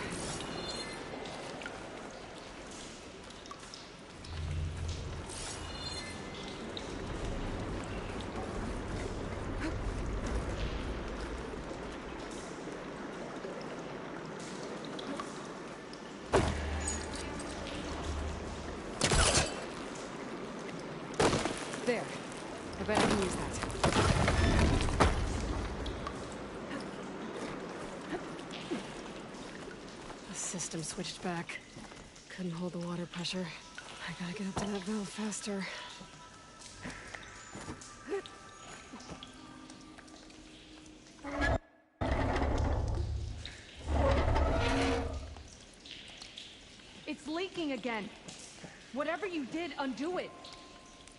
Speaker 1: There. I bet I can use that. The system switched back. Couldn't hold the water pressure. I gotta get up to that valve faster.
Speaker 7: It's leaking again. Whatever you did, undo it.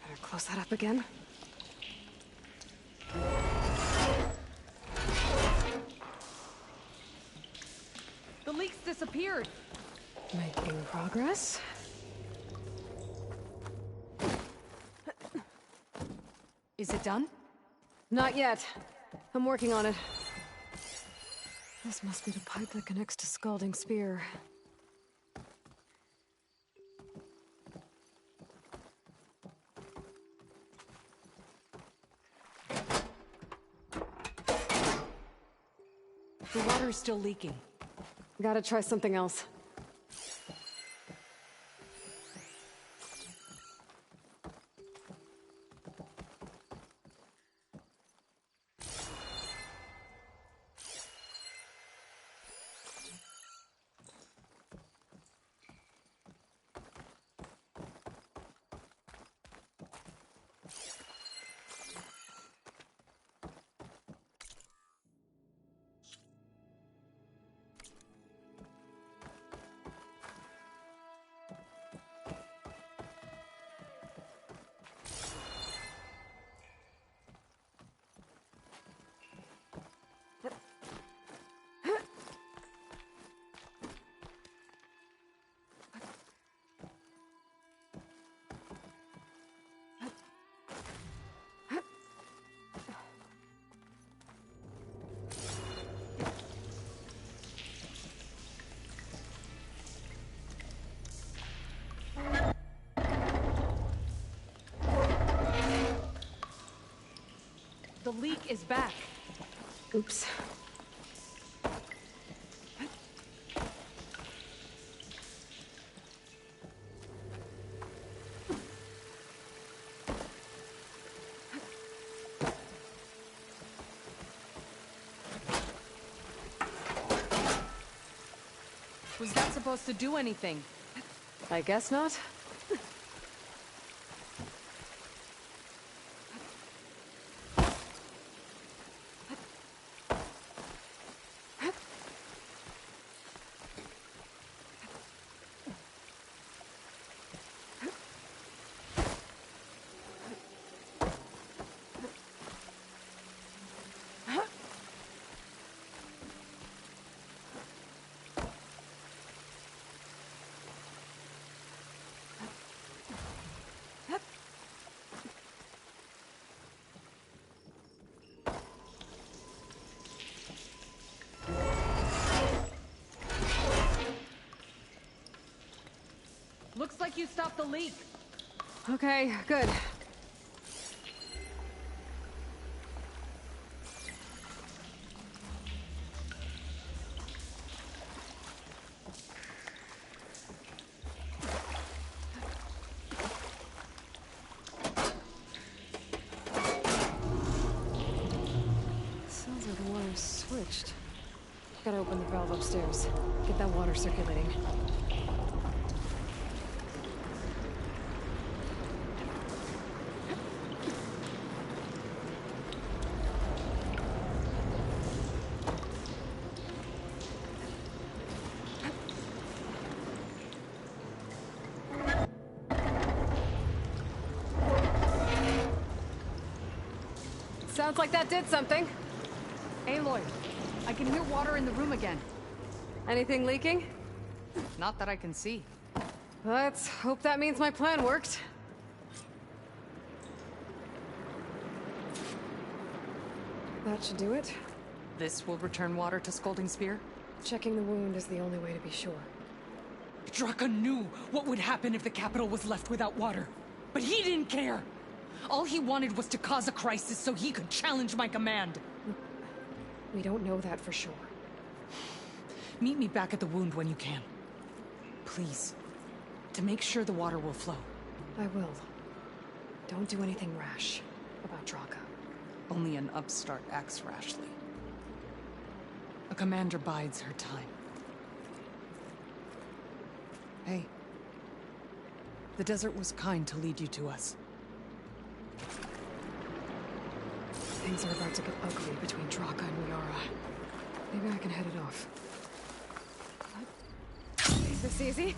Speaker 1: Better close that up again.
Speaker 7: The leaks disappeared.
Speaker 1: Making progress.
Speaker 7: Is it done?
Speaker 1: Not yet. I'm working on it. This must be the pipe that connects to Scalding Spear.
Speaker 7: The water's still leaking.
Speaker 1: Gotta try something else.
Speaker 7: The leak is back.
Speaker 1: Oops.
Speaker 7: Was that supposed to do anything?
Speaker 1: I guess not.
Speaker 7: Looks like you stopped the leak.
Speaker 1: Okay, good. Sounds like the water's switched. Gotta open the valve upstairs. Get that water circulating. Sounds like that did something.
Speaker 7: Aloy, I can hear water in the room again.
Speaker 1: Anything leaking?
Speaker 7: Not that I can see.
Speaker 1: Let's hope that means my plan worked. That should do it.
Speaker 7: This will return water to Scolding Spear?
Speaker 1: Checking the wound is the only way to be sure.
Speaker 7: Draka knew what would happen if the capital was left without water. But he didn't care! All he wanted was to cause a crisis so he could challenge my command.
Speaker 1: We don't know that for sure.
Speaker 7: Meet me back at the wound when you can. Please. To make sure the water will flow.
Speaker 1: I will. Don't do anything rash about Draka.
Speaker 7: Only an upstart acts rashly. A commander bides her time. Hey. The desert was kind to lead you to us.
Speaker 1: Things are about to get ugly between Draka and Liara. Maybe I can head it off. Is this easy?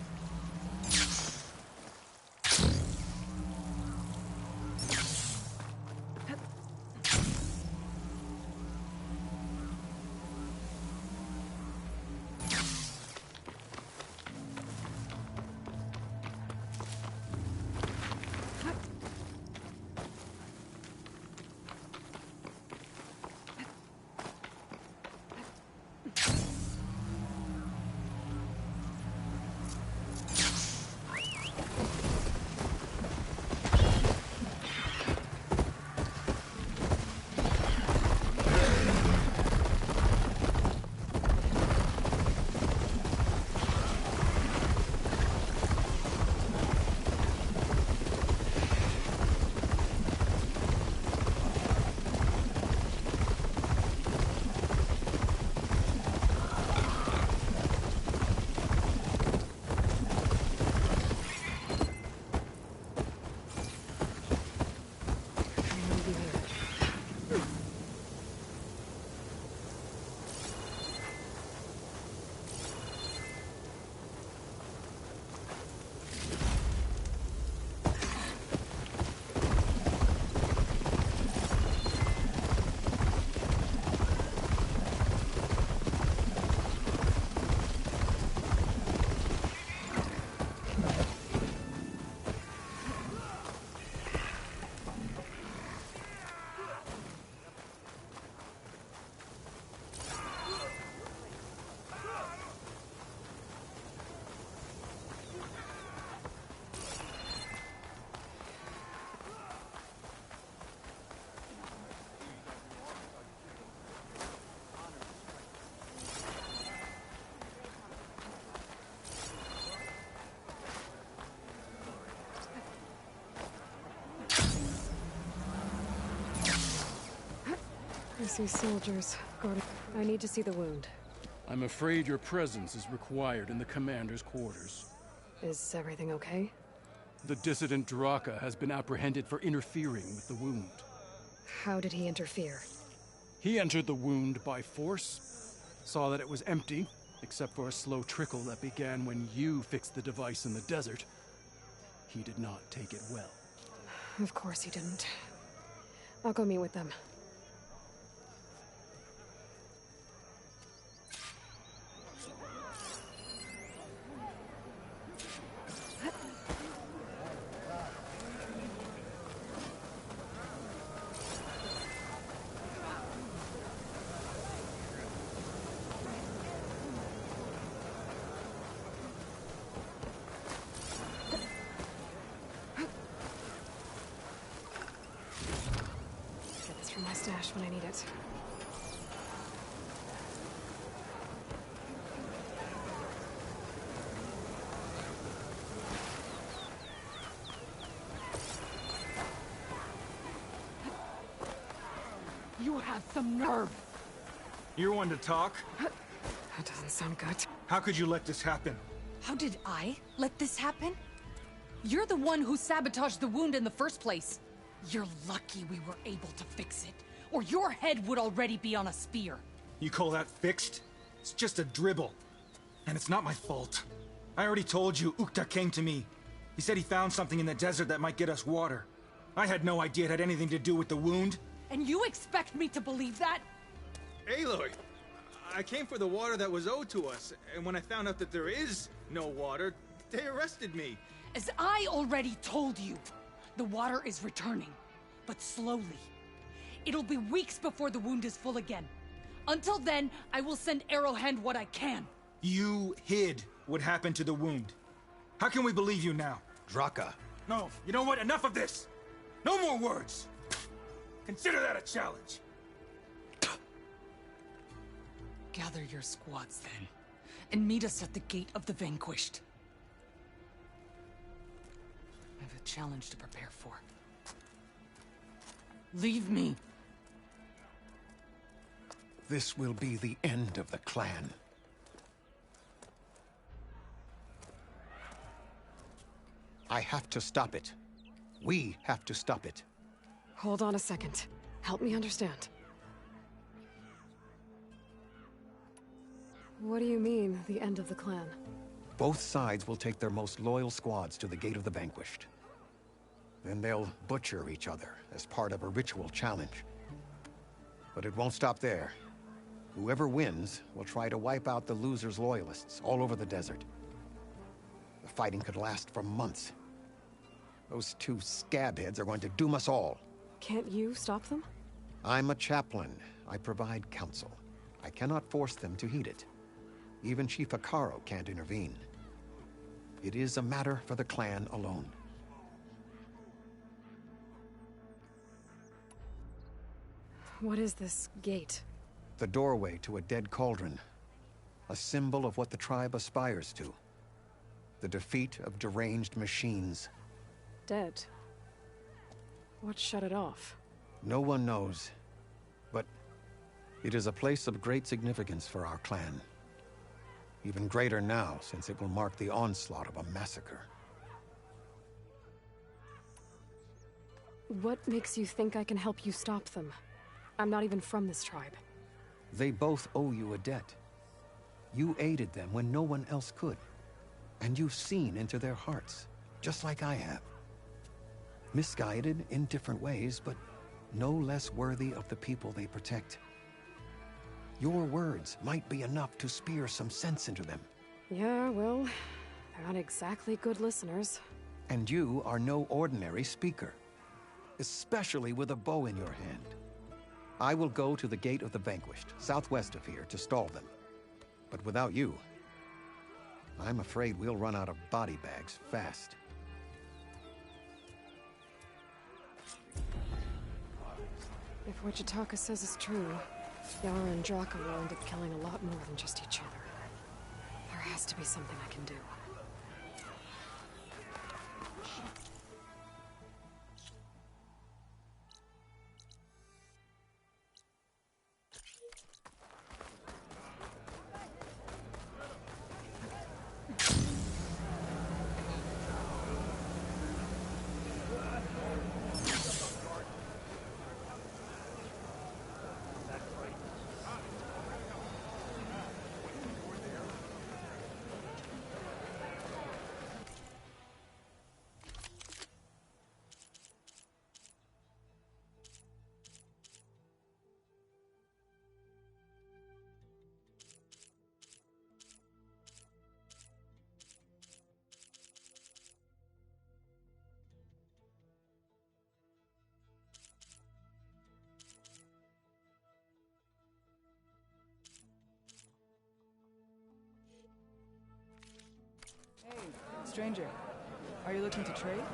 Speaker 1: see soldiers. Gordon, I need to see the wound.
Speaker 11: I'm afraid your presence is required in the commander's quarters.
Speaker 1: Is everything okay?
Speaker 11: The dissident Draka has been apprehended for interfering with the wound.
Speaker 1: How did he interfere?
Speaker 11: He entered the wound by force, saw that it was empty, except for a slow trickle that began when you fixed the device in the desert. He did not take it well.
Speaker 1: Of course he didn't. I'll go meet with them. From my stash when I need it.
Speaker 7: You have some nerve!
Speaker 8: You're one to talk?
Speaker 1: That doesn't sound good.
Speaker 8: How could you let this happen?
Speaker 7: How did I let this happen? You're the one who sabotaged the wound in the first place. You're lucky we were able to fix it, or your head would already be on a spear.
Speaker 8: You call that fixed? It's just a dribble. And it's not my fault. I already told you, Ukta came to me. He said he found something in the desert that might get us water. I had no idea it had anything to do with the wound.
Speaker 7: And you expect me to believe that?
Speaker 8: Aloy, I came for the water that was owed to us, and when I found out that there is no water, they arrested me.
Speaker 7: As I already told you, the water is returning, but slowly. It'll be weeks before the wound is full again. Until then, I will send Arrowhand what I can.
Speaker 8: You hid what happened to the wound. How can we believe you now?
Speaker 9: Draka.
Speaker 8: No, you know what? Enough of this! No more words! Consider that a challenge.
Speaker 7: Gather your squads then, and meet us at the Gate of the Vanquished. I have a challenge to prepare for. Leave me.
Speaker 9: This will be the end of the clan. I have to stop it. We have to stop it.
Speaker 1: Hold on a second. Help me understand. What do you mean, the end of the clan?
Speaker 9: Both sides will take their most loyal squads to the Gate of the Vanquished. Then they'll butcher each other as part of a ritual challenge. But it won't stop there. Whoever wins will try to wipe out the loser's loyalists all over the desert. The fighting could last for months. Those two scabheads are going to doom us all.
Speaker 1: Can't you stop them?
Speaker 9: I'm a chaplain. I provide counsel. I cannot force them to heed it. Even Chief Hekarro can't intervene. It is a matter for the clan alone.
Speaker 1: What is this gate?
Speaker 9: The doorway to a dead cauldron. A symbol of what the tribe aspires to. The defeat of deranged machines.
Speaker 1: Dead. What shut it off?
Speaker 9: No one knows. But it is a place of great significance for our clan. Even greater now, since it will mark the onslaught of a massacre.
Speaker 1: What makes you think I can help you stop them? I'm not even from this tribe.
Speaker 9: They both owe you a debt. You aided them when no one else could. And you've seen into their hearts, just like I have. Misguided in different ways, but no less worthy of the people they protect. Your words might be enough to spear some sense into them.
Speaker 1: Yeah, well, they're not exactly good listeners.
Speaker 9: And you are no ordinary speaker. Especially with a bow in your hand. I will go to the Gate of the Vanquished, southwest of here, to stall them. But without you, I'm afraid we'll run out of body bags fast.
Speaker 1: If what Jataka says is true, Yara and Draka will end up killing a lot more than just each other. There has to be something I can do.
Speaker 12: stranger. Are you looking to trade?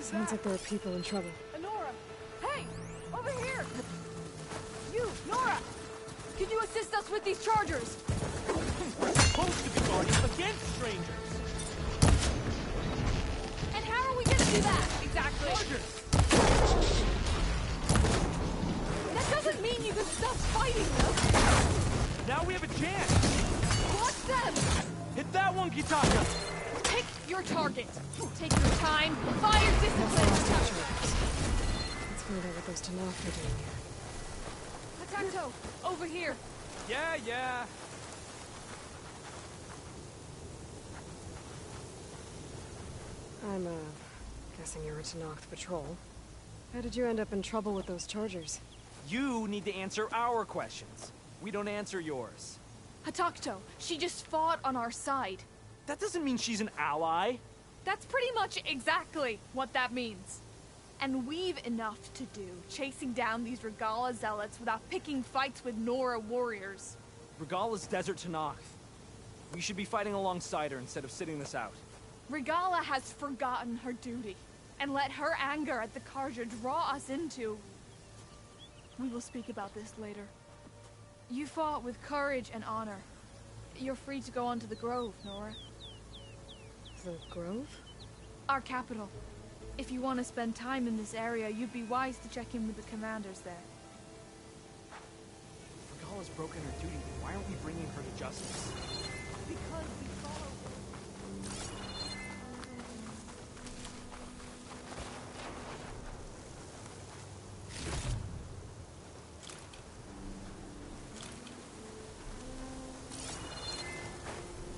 Speaker 1: Sounds like there are people in trouble.
Speaker 13: Nora! Hey! Over here! You, Nora! Can you assist us with these chargers?
Speaker 3: We're supposed to be guarding against strangers!
Speaker 13: And how are we gonna do that, exactly?
Speaker 3: Chargers!
Speaker 13: That doesn't mean you can stop fighting them!
Speaker 3: Now we have a chance!
Speaker 13: Watch them!
Speaker 3: Hit that one, Kitaka!
Speaker 13: Pick your target. Take your time. Fire discipline.
Speaker 1: Let's find out what those Tenakth are doing here.
Speaker 13: Hatacto, over here.
Speaker 3: Yeah.
Speaker 1: I'm, guessing you're a Tenakth patrol. How did you end up in trouble with those chargers?
Speaker 3: You need to answer our questions. We don't answer yours.
Speaker 13: Hatacto, she just fought on our side.
Speaker 3: That doesn't mean she's an ally.
Speaker 13: That's pretty much exactly what that means. And we've enough to do chasing down these Regalla zealots without picking fights with Nora warriors.
Speaker 3: Regalla's Desert Tenakth. We should be fighting alongside her instead of sitting this out.
Speaker 13: Regalla has forgotten her duty and let her anger at the Carja draw us into... We will speak about this later. You fought with courage and honor. You're free to go on to the Grove, Nora.
Speaker 1: The Grove?
Speaker 13: Our capital. If you want to spend time in this area, you'd be wise to check in with the commanders there.
Speaker 3: If Regalla's broken her duty, then why aren't we bringing her to justice?
Speaker 13: Because we follow...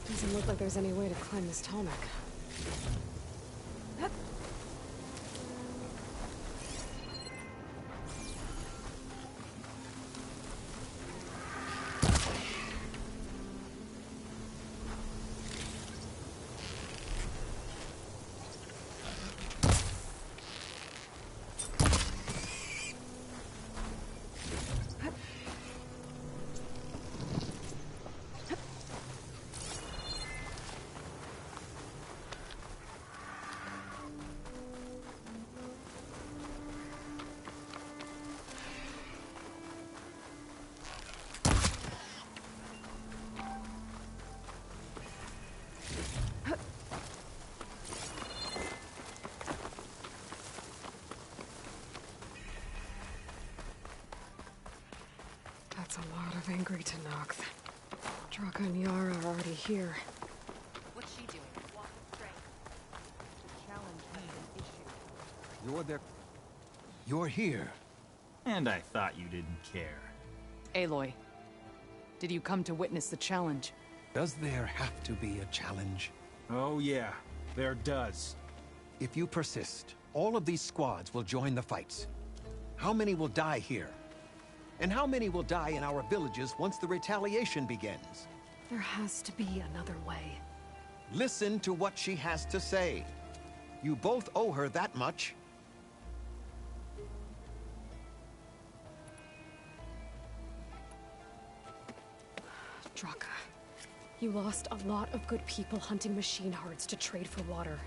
Speaker 1: Doesn't look like there's any way to climb this Talmach. That's a lot of angry Tenakth. Draka and Yara are already here.
Speaker 14: What's she doing? Walking straight. Challenge me an issue.
Speaker 9: You're there. You're here.
Speaker 8: And I thought you didn't care.
Speaker 7: Aloy, did you come to witness the challenge?
Speaker 9: Does there have to be a challenge?
Speaker 8: Oh yeah, there does.
Speaker 9: If you persist, all of these squads will join the fights. How many will die here? And how many will die in our villages once the retaliation begins?
Speaker 1: There has to be another way.
Speaker 9: Listen to what she has to say. You both owe her that much.
Speaker 1: Draka, you lost a lot of good people hunting machine hearts to trade for water.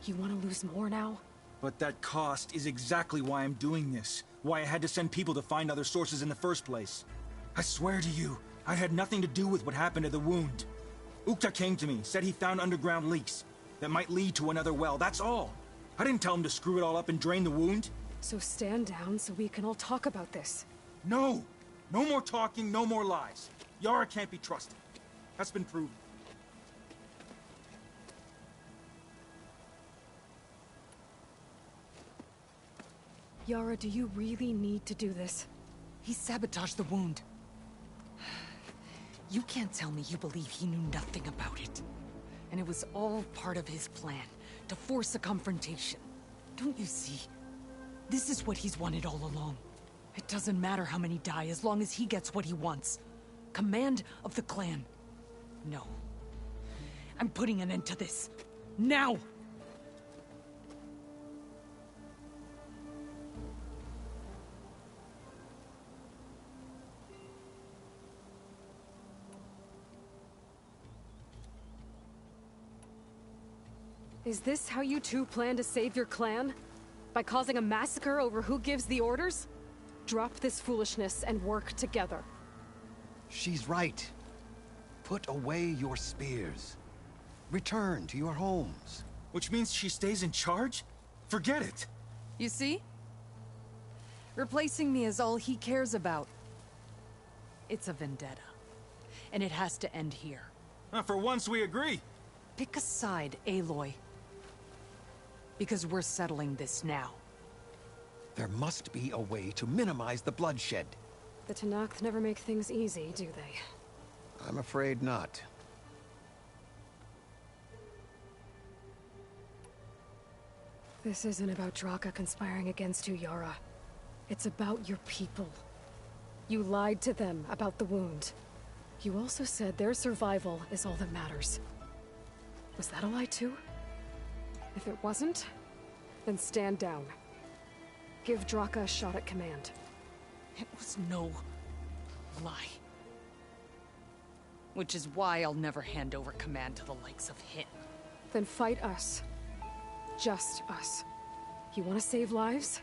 Speaker 1: You want to lose more now?
Speaker 8: But that cost is exactly why I'm doing this. Why I had to send people to find other sources in the first place. I swear to you, I had nothing to do with what happened to the wound. Ukta came to me, said he found underground leaks that might lead to another well, that's all. I didn't tell him to screw it all up and drain the wound.
Speaker 1: So stand down so we can all talk about this.
Speaker 8: No! No more talking, no more lies. Yara can't be trusted. That's been proven.
Speaker 1: Yara, do you really need to do this?
Speaker 7: He sabotaged the wound. You can't tell me you believe he knew nothing about it. And it was all part of his plan, to force a confrontation. Don't you see? This is what he's wanted all along. It doesn't matter how many die as long as he gets what he wants. Command of the clan. No. I'm putting an end to this. Now!
Speaker 1: Is this how you two plan to save your clan? By causing a massacre over who gives the orders? Drop this foolishness and work together.
Speaker 9: She's right. Put away your spears. Return to your homes.
Speaker 8: Which means she stays in charge? Forget it.
Speaker 7: You see? Replacing me is all he cares about. It's a vendetta. And it has to end here.
Speaker 8: For once we agree.
Speaker 7: Pick a side, Aloy. Because we're settling this now.
Speaker 9: There must be a way to minimize the bloodshed.
Speaker 1: The Tenakth never make things easy, do they?
Speaker 9: I'm afraid not.
Speaker 1: This isn't about Draka conspiring against you, Yara. It's about your people. You lied to them about the wound. You also said their survival is all that matters. Was that a lie too? If it wasn't, then stand down. Give Draka a shot at command.
Speaker 7: It was no lie. Which is why I'll never hand over command to the likes of him.
Speaker 1: Then fight us. Just us. You want to save lives?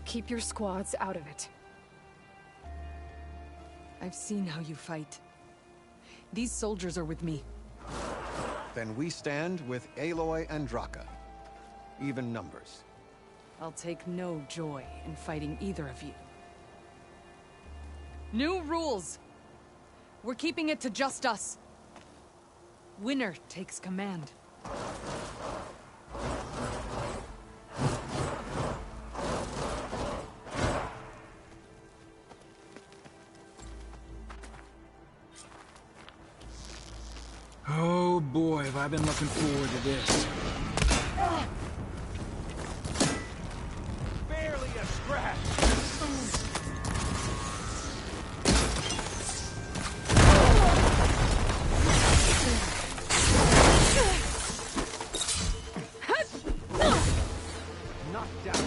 Speaker 1: Keep your squads out of it.
Speaker 7: I've seen how you fight. These soldiers are with me.
Speaker 9: Then we stand with Aloy and Draka. Even numbers.
Speaker 7: I'll take no joy in fighting either of you. New rules! We're keeping it to just us. Winner takes command.
Speaker 8: Oh boy, have I been looking forward to this.
Speaker 10: Barely a scratch. Knocked down.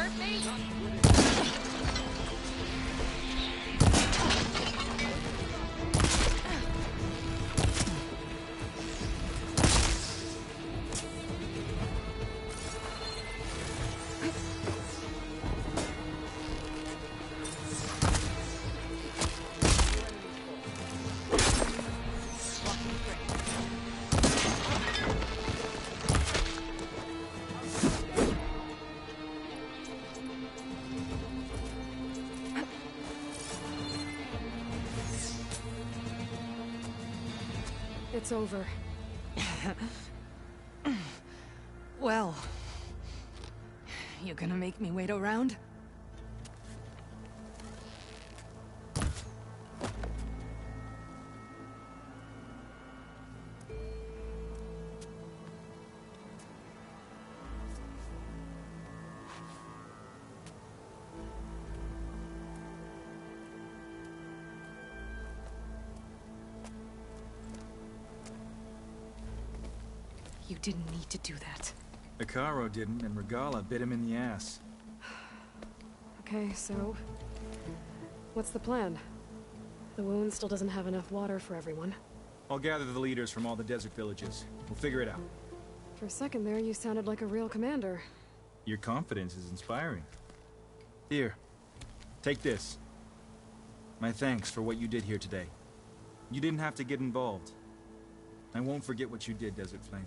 Speaker 14: hurt me?
Speaker 1: It's over.
Speaker 7: Well, you gonna make me wait around? You didn't need to do that.
Speaker 8: Icaro didn't, and Regala bit him in the ass.
Speaker 1: Okay, so... what's the plan? The wound still doesn't have enough water for everyone.
Speaker 8: I'll gather the leaders from all the desert villages. We'll figure it out.
Speaker 1: For a second there, you sounded like a real commander.
Speaker 8: Your confidence is inspiring. Here, take this. My thanks for what you did here today. You didn't have to get involved. I won't forget what you did, Desert Flame.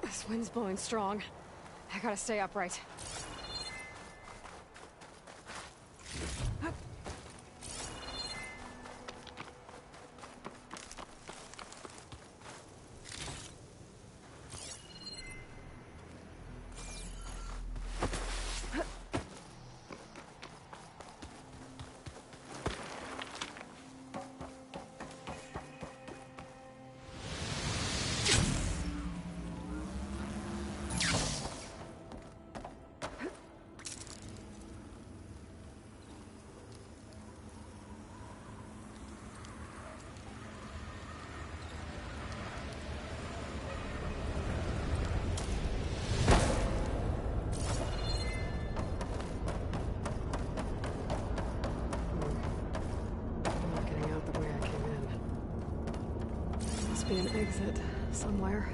Speaker 1: This wind's blowing strong. I gotta stay upright. Be an exit somewhere.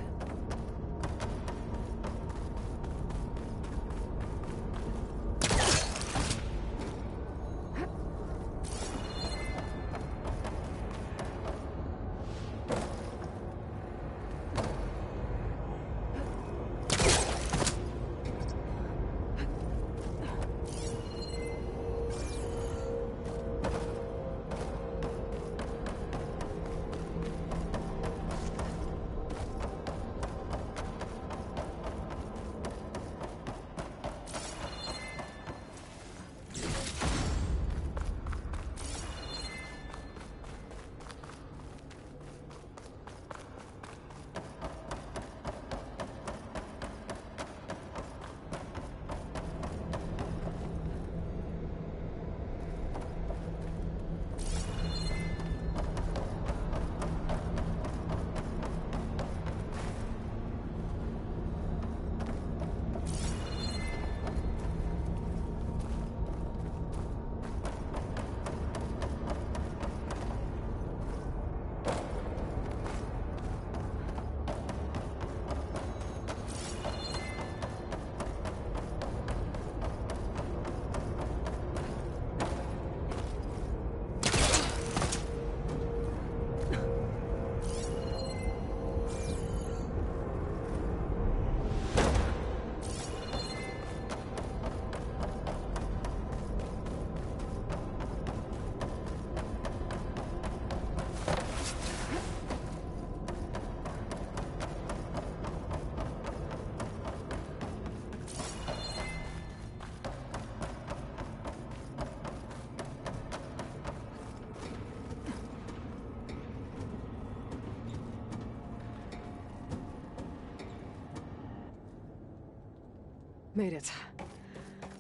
Speaker 1: Made it.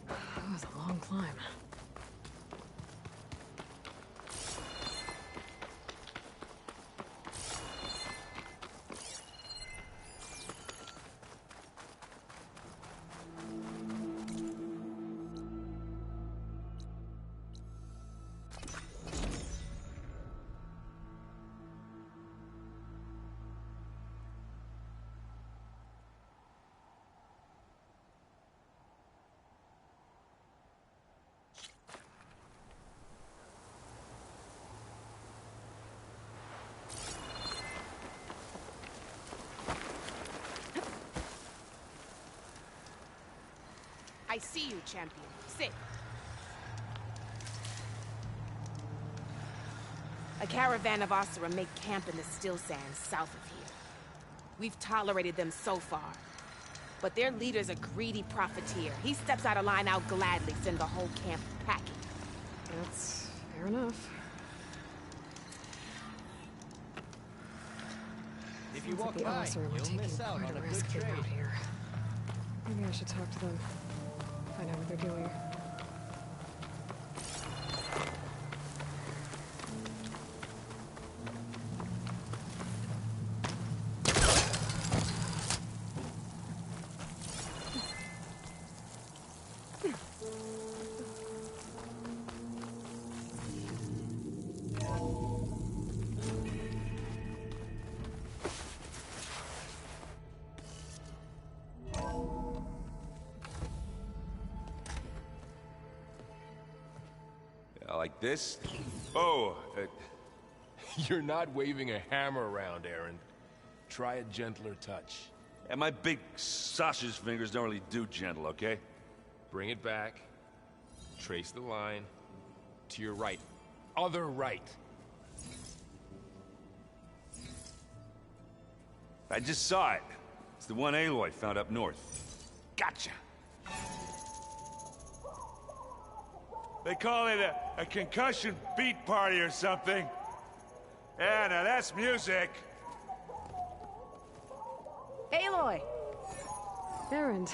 Speaker 1: It was a long climb.
Speaker 15: I see you, champion. Sit. A caravan of Asura make camp in the still sands south of here. We've tolerated them so far. But their leader's a greedy profiteer. He steps out of line, I'll gladly send the whole camp packing.
Speaker 1: That's fair enough.
Speaker 2: If you
Speaker 1: Sounds like
Speaker 2: walk
Speaker 1: the
Speaker 2: by,
Speaker 1: Asura were
Speaker 2: you'll
Speaker 1: taking
Speaker 2: miss out
Speaker 1: quite
Speaker 2: on
Speaker 1: a
Speaker 2: a
Speaker 1: risk
Speaker 2: good
Speaker 1: being out
Speaker 2: trade.
Speaker 1: here. Maybe I should talk to them. Find out what they're doing.
Speaker 16: Like this? Oh,
Speaker 10: You're not waving a hammer around, Aaron. Try a gentler touch.
Speaker 16: and my big sausage fingers don't really do gentle, okay?
Speaker 10: Bring it back. Trace the line. To your right. Other right.
Speaker 16: I just saw it. It's the one Aloy found up north. Gotcha! They call it a concussion beat party or something. Yeah, now that's music.
Speaker 5: Aloy!
Speaker 1: Erend,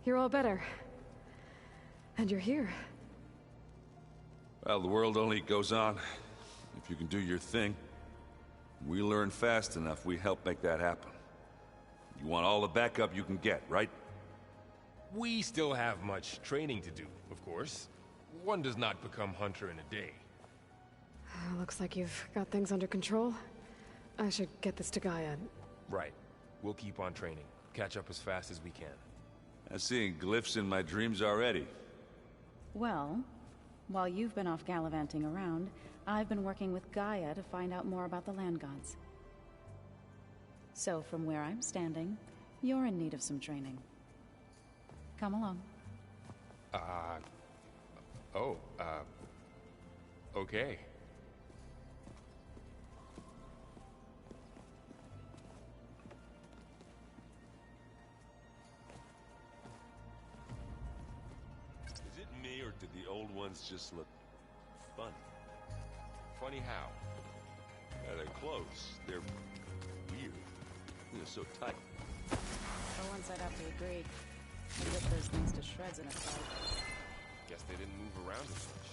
Speaker 1: you're all better. And you're here.
Speaker 16: Well, the world only goes on if you can do your thing. We learn fast enough, we help make that happen. You want all the backup you can get, right?
Speaker 10: We still have much training to do, of course. One does not become hunter in a day.
Speaker 1: Looks like you've got things under control. I should get this to Gaia.
Speaker 10: Right. We'll keep on training. Catch up as fast as we can.
Speaker 16: I'm seeing glyphs in my dreams already.
Speaker 17: Well, while you've been off gallivanting around, I've been working with Gaia to find out more about the land gods. So from where I'm standing, you're in need of some training. Come along.
Speaker 10: Okay.
Speaker 18: Is it me, or did the old ones just look fun?
Speaker 10: Funny how?
Speaker 18: Yeah, their clothes, they're weird. They're so tight.
Speaker 17: For once, I'd have to agree. I'd rip those things to shreds in a fight.
Speaker 10: Guess they didn't move around as much.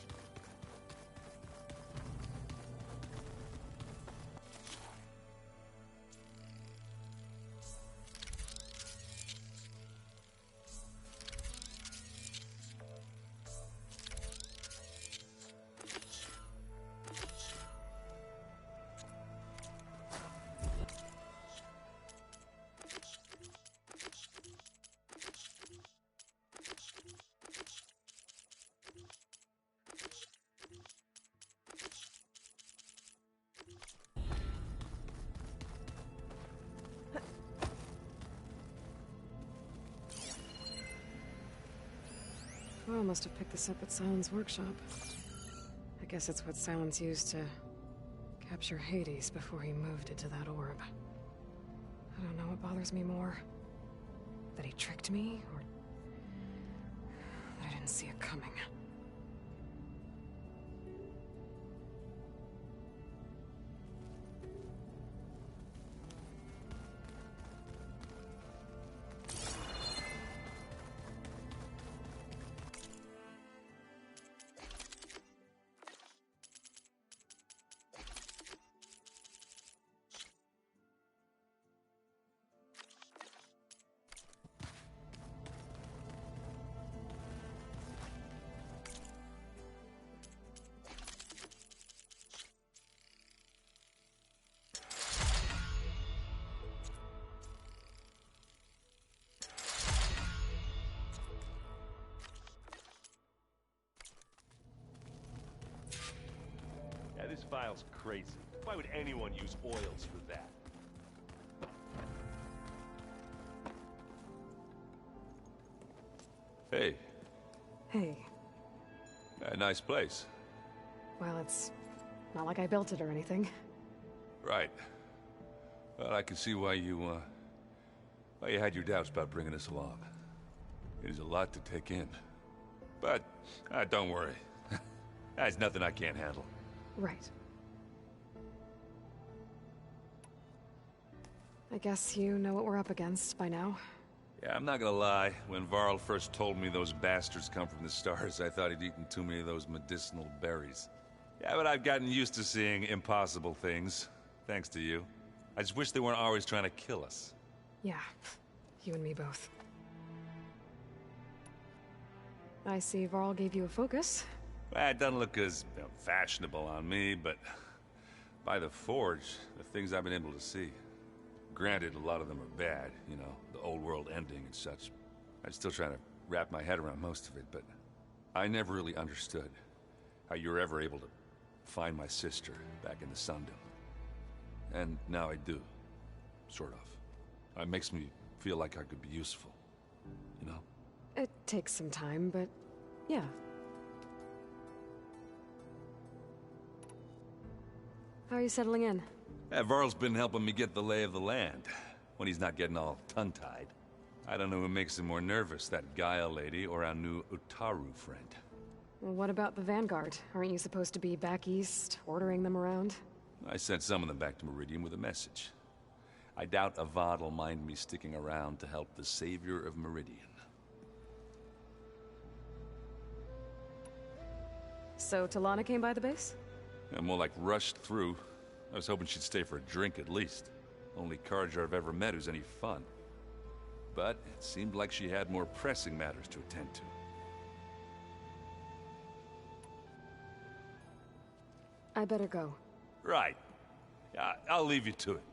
Speaker 1: Well, must have picked this up at Silence workshop. I guess it's what Silence used to capture Hades before he moved it to that orb. I don't know what bothers me more. That he tricked me, or that I didn't see it coming.
Speaker 18: Yeah, this file's crazy. Why would anyone use oils for that?
Speaker 16: Hey,
Speaker 1: Hey.
Speaker 16: A nice place.
Speaker 1: Well, it's not like I built it or anything.
Speaker 16: Right. Well, I can see why you had your doubts about bringing us along. It is a lot to take in. But, don't worry. There's nothing I can't handle.
Speaker 1: Right. I guess you know what we're up against by now.
Speaker 16: Yeah, I'm not gonna lie. When Varl first told me those bastards come from the stars, I thought he'd eaten too many of those medicinal berries. Yeah, but I've gotten used to seeing impossible things, thanks to you. I just wish they weren't always trying to kill us.
Speaker 1: Yeah, you and me both. I see Varl gave you a focus.
Speaker 16: Well, it doesn't look as fashionable on me, but by the Forge, the things I've been able to see. Granted, a lot of them are bad, you know, the old world ending and such. I'm still trying to wrap my head around most of it, but I never really understood how you were ever able to find my sister back in the Sundom. And now I do, sort of. It makes me feel like I could be useful, you know?
Speaker 1: It takes some time, but yeah. How are you settling in?
Speaker 16: Varl's been helping me get the lay of the land, when he's not getting all tongue-tied. I don't know who makes him more nervous, that Gaia lady or our new Utaru friend.
Speaker 1: Well, what about the Vanguard? Aren't you supposed to be back east, ordering them around?
Speaker 16: I sent some of them back to Meridian with a message. I doubt Avad will mind me sticking around to help the savior of Meridian.
Speaker 1: So Talana came by the base?
Speaker 16: I'm more like rushed through. I was hoping she'd stay for a drink at least. Only Carja I've ever met who's any fun. But it seemed like she had more pressing matters to attend to.
Speaker 1: I better go.
Speaker 16: Right. I'll leave you to it.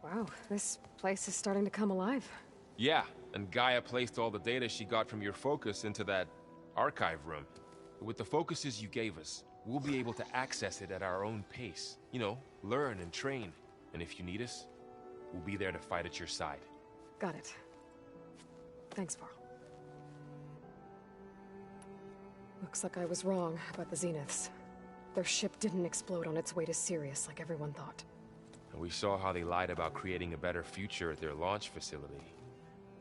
Speaker 1: Wow, this place is starting to come alive.
Speaker 19: Yeah, and Gaia placed all the data she got from your focus into that archive room. With the focuses you gave us, we'll be able to access it at our own pace. You know, learn and train. And if you need us, we'll be there to fight at your side.
Speaker 1: Got it. Thanks, Varl. Looks like I was wrong about the Zeniths. Their ship didn't explode on its way to Sirius like everyone thought.
Speaker 19: And we saw how they lied about creating a better future at their launch facility.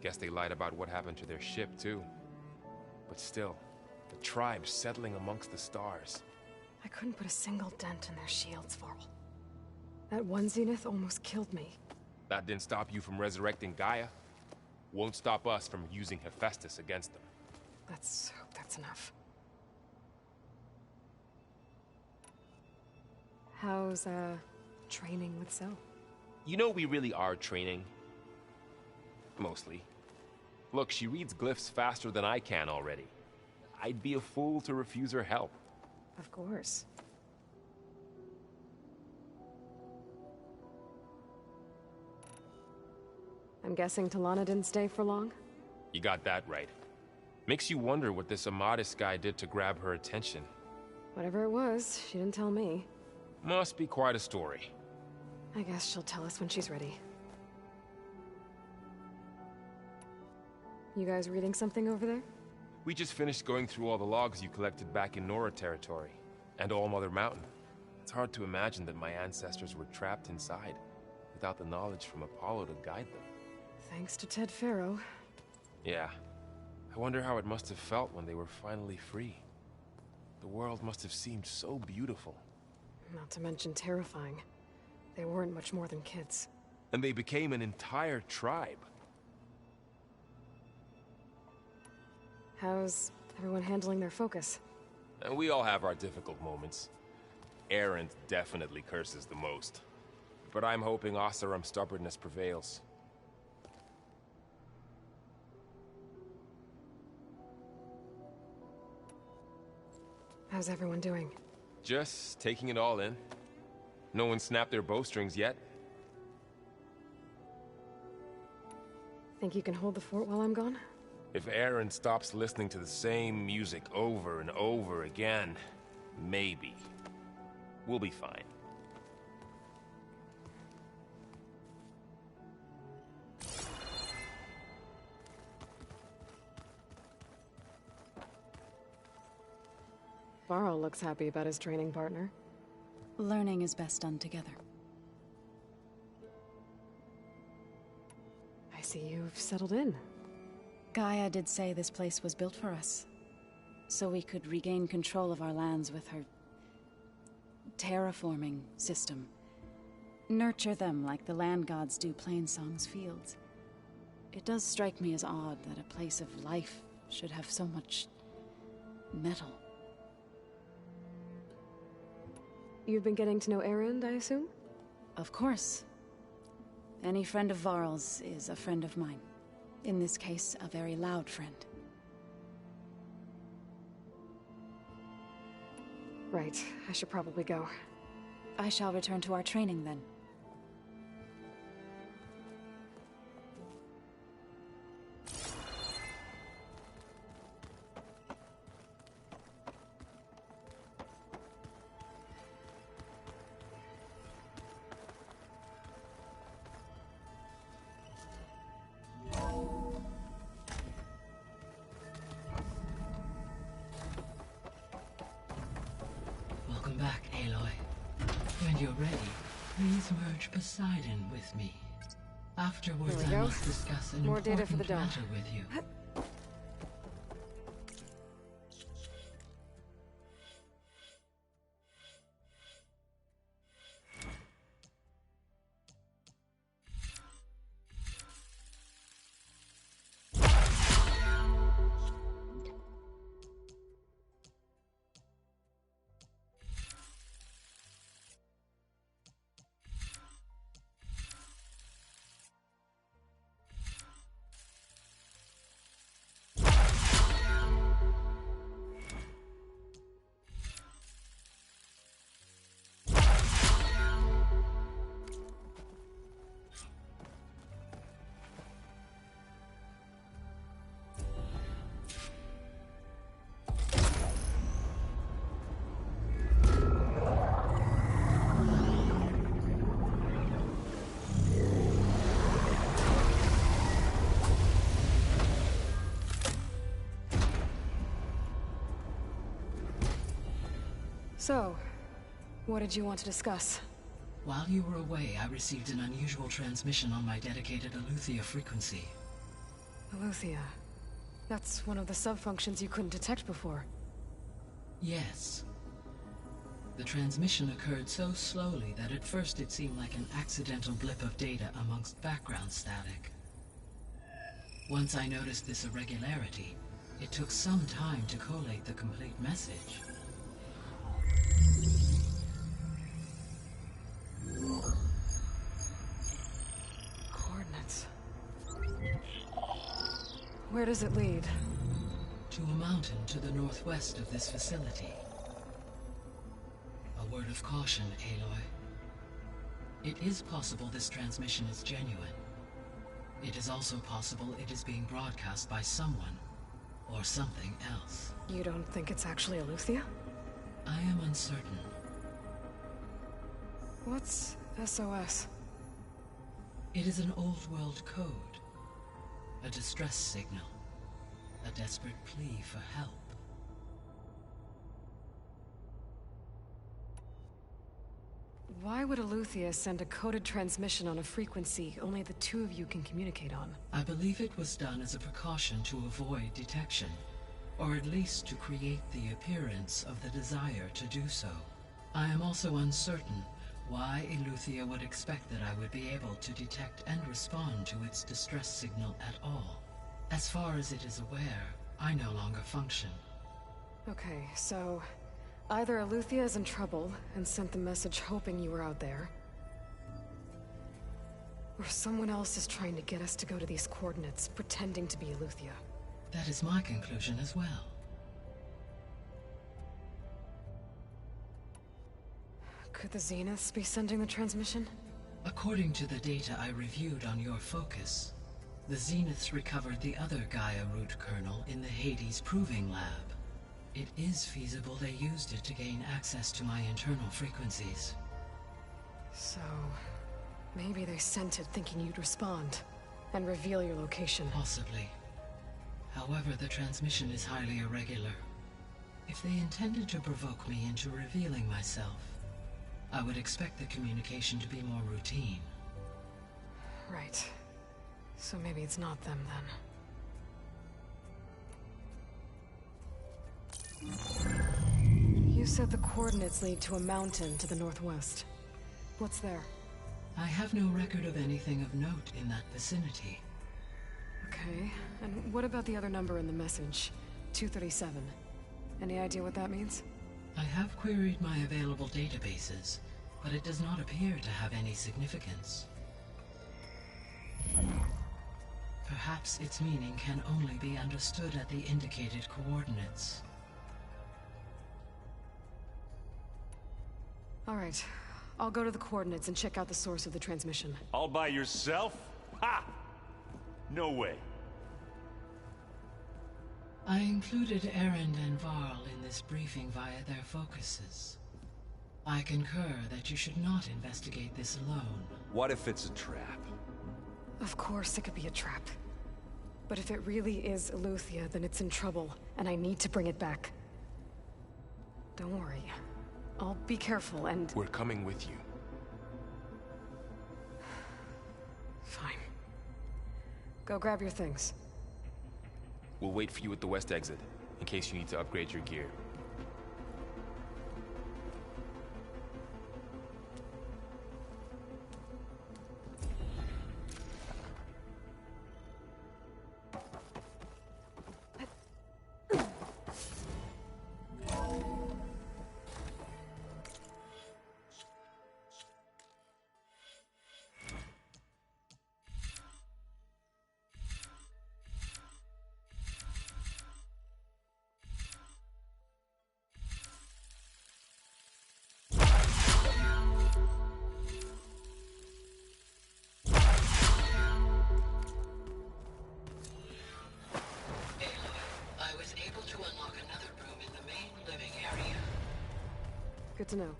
Speaker 19: Guess they lied about what happened to their ship, too. But still, the tribe's settling amongst the stars.
Speaker 1: I couldn't put a single dent in their shields, Varl. That one Zenith almost killed me.
Speaker 19: That didn't stop you from resurrecting Gaia. Won't stop us from using Hephaestus against them.
Speaker 1: Let's hope that's enough. How's, training with Zoe?
Speaker 19: You know we really are training. Mostly. Look, she reads glyphs faster than I can already. I'd be a fool to refuse her help.
Speaker 1: Of course. I'm guessing Talana didn't stay for long?
Speaker 19: You got that right. Makes you wonder what this Amadis guy did to grab her attention.
Speaker 1: Whatever it was, she didn't tell me.
Speaker 19: Must be quite a story.
Speaker 1: I guess she'll tell us when she's ready. You guys reading something over there?
Speaker 19: We just finished going through all the logs you collected back in Nora territory, and All Mother Mountain. It's hard to imagine that my ancestors were trapped inside, without the knowledge from Apollo to guide them.
Speaker 1: Thanks to Ted Faro.
Speaker 19: Yeah. I wonder how it must have felt when they were finally free. The world must have seemed so beautiful.
Speaker 1: Not to mention terrifying. They weren't much more than kids.
Speaker 19: And they became an entire tribe.
Speaker 1: How's everyone handling their focus?
Speaker 19: And we all have our difficult moments. Erend definitely curses the most. But I'm hoping Oseram's stubbornness prevails.
Speaker 1: How's everyone doing?
Speaker 19: Just taking it all in. No one snapped their bowstrings yet.
Speaker 1: Think you can hold the fort while I'm gone?
Speaker 19: If Erend stops listening to the same music over and over again, maybe. We'll be fine.
Speaker 1: Varl looks happy about his training partner.
Speaker 17: Learning is best done together.
Speaker 1: I see you've settled in.
Speaker 17: Gaia did say this place was built for us, so we could regain control of our lands with her terraforming system. Nurture them like the land gods do Plainsong's fields. It does strike me as odd that a place of life should have so much metal.
Speaker 1: You've been getting to know Erend, I assume?
Speaker 17: Of course. Any friend of Varl's is a friend of mine. In this case, a very loud friend.
Speaker 1: Right. I should probably go.
Speaker 17: I shall return to our training then.
Speaker 20: Welcome back, Aloy. When you're ready, please merge Poseidon with me. Afterwards,
Speaker 1: There we
Speaker 20: I
Speaker 1: go.
Speaker 20: must discuss an
Speaker 1: More data for the
Speaker 20: important
Speaker 1: dome.
Speaker 20: matter with you.
Speaker 1: So, what did you want to discuss?
Speaker 20: While you were away, I received an unusual transmission on my dedicated Aletheia frequency.
Speaker 1: Aletheia. That's one of the sub-functions you couldn't detect before.
Speaker 20: Yes. The transmission occurred so slowly that at first it seemed like an accidental blip of data amongst background static. Once I noticed this irregularity, it took some time to collate the complete message.
Speaker 1: Coordinates. Where does it lead?
Speaker 20: To a mountain to the northwest of this facility. A word of caution, Aloy. It is possible this transmission is genuine. It is also possible it is being broadcast by someone, or something else.
Speaker 1: You don't think it's actually Aletheia?
Speaker 20: I am uncertain.
Speaker 1: What's SOS?
Speaker 20: It is an old-world code. A distress signal. A desperate plea for help.
Speaker 1: Why would Aletheia send a coded transmission on a frequency only the two of you can communicate on?
Speaker 20: I believe it was done as a precaution to avoid detection, or at least to create the appearance of the desire to do so. I am also uncertain why Aletheia would expect that I would be able to detect and respond to its distress signal at all. As far as it is aware, I no longer function.
Speaker 1: Okay, so either Aletheia is in trouble and sent the message hoping you were out there, or someone else is trying to get us to go to these coordinates, pretending to be Aletheia.
Speaker 20: That is my conclusion as well.
Speaker 1: Could the Zeniths be sending the transmission?
Speaker 20: According to the data I reviewed on your focus, the Zeniths recovered the other Gaia root kernel in the Hades Proving Lab. It is feasible they used it to gain access to my internal frequencies.
Speaker 1: So, maybe they sent it thinking you'd respond, and reveal your location.
Speaker 20: Possibly. However, the transmission is highly irregular. If they intended to provoke me into revealing myself, I would expect the communication to be more routine.
Speaker 1: Right. So maybe it's not them, then. You said the coordinates lead to a mountain to the northwest. What's there?
Speaker 20: I have no record of anything of note in that vicinity.
Speaker 1: Okay, and what about the other number in the message? 237. Any idea what that means?
Speaker 20: I have queried my available databases, but it does not appear to have any significance. Perhaps its meaning can only be understood at the indicated coordinates.
Speaker 1: All right. I'll go to the coordinates and check out the source of the transmission.
Speaker 10: All by yourself? Ha! No way.
Speaker 20: I included Erend and Varl in this briefing via their focuses. I concur that you should not investigate this alone.
Speaker 10: What if it's a trap?
Speaker 1: Of course it could be a trap. But if it really is Eleuthia, then it's in trouble, and I need to bring it back. Don't worry. I'll be careful and...
Speaker 19: We're coming with you.
Speaker 1: Fine. Go grab your things.
Speaker 19: We'll wait for you at the west exit, in case you need to upgrade your gear.
Speaker 1: Good to know.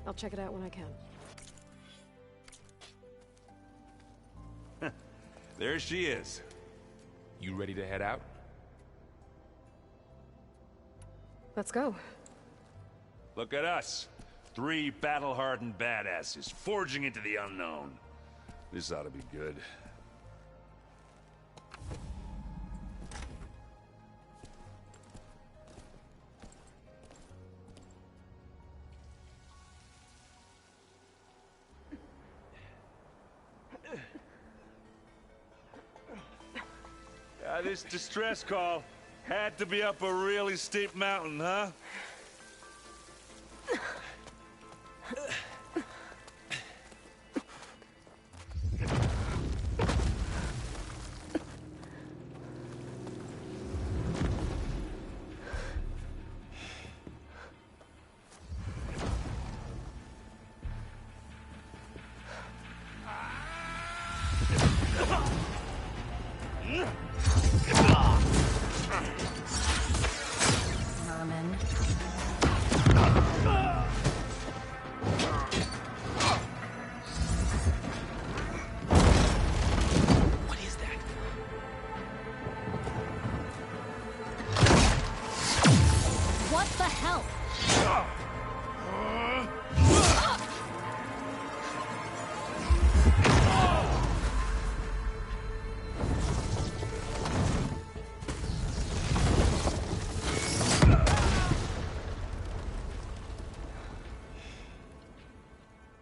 Speaker 1: I'll check it out when I can.
Speaker 10: There she is.
Speaker 19: You ready to head out?
Speaker 1: Let's go.
Speaker 10: Look at us. 3 battle-hardened badasses forging into the unknown. This ought to be good. This distress call had to be up a really steep mountain, huh?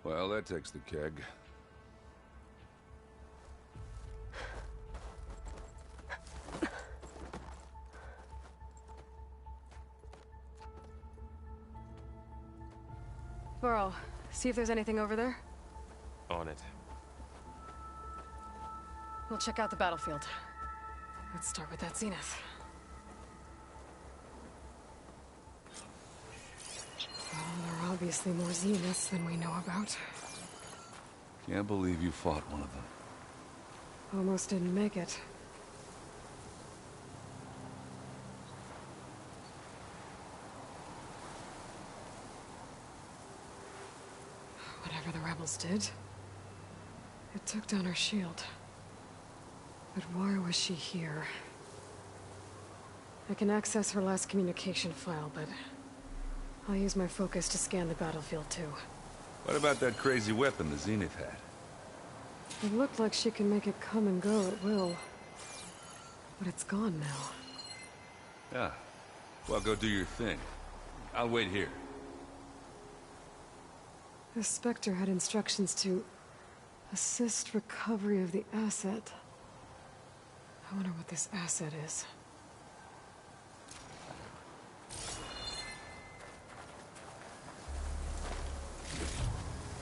Speaker 10: Well, that takes the keg.
Speaker 1: Varl, see if there's anything over there.
Speaker 19: On it.
Speaker 1: We'll check out the battlefield. Let's start with that zenith. Well, there are obviously more zeniths than we know about.
Speaker 10: Can't believe you fought one of them.
Speaker 1: Almost didn't make it. Whatever the rebels did, it took down our shield. But why was she here? I can access her last communication file, but I'll use my focus to scan the battlefield too.
Speaker 16: What about that crazy weapon the Zenith had?
Speaker 1: It looked like she can make it come and go at will. But it's gone now.
Speaker 16: Yeah. Well, go do your thing. I'll wait here.
Speaker 1: The Spectre had instructions to assist recovery of the asset. I wonder what this asset is.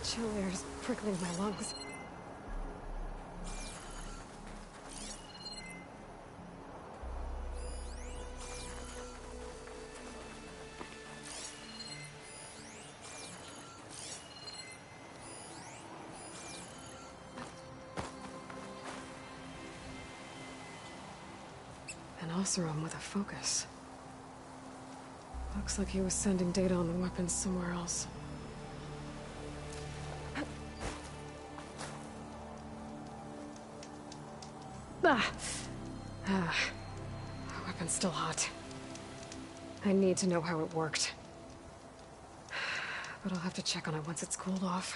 Speaker 1: Chill air's prickling my lungs. An Oseram with a focus. Looks like he was sending data on the weapons somewhere else. The weapon's still hot. I need to know how it worked. But I'll have to check on it once it's cooled off.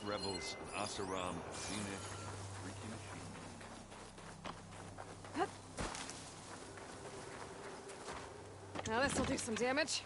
Speaker 16: Rebels, an Oseram, a Zenith, freaky machine.
Speaker 1: Now this'll do some damage.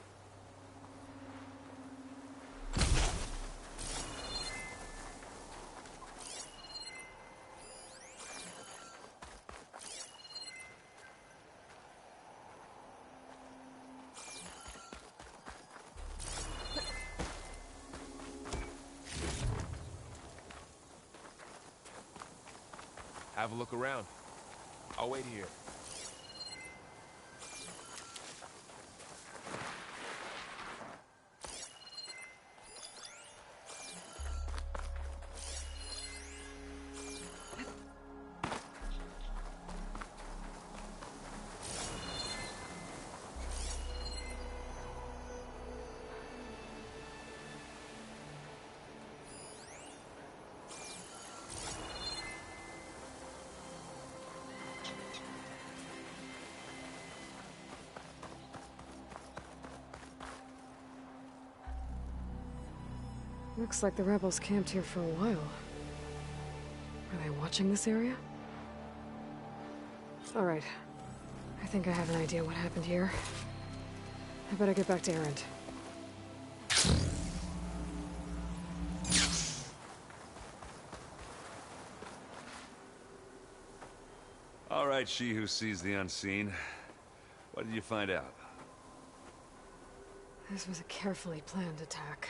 Speaker 19: Have a look around. I'll wait here.
Speaker 1: Looks like the rebels camped here for a while. Are they watching this area? Alright. I think I have an idea what happened here. I better get back to Erend.
Speaker 16: All right, she who sees the unseen. What did you find out?
Speaker 1: This was a carefully planned attack.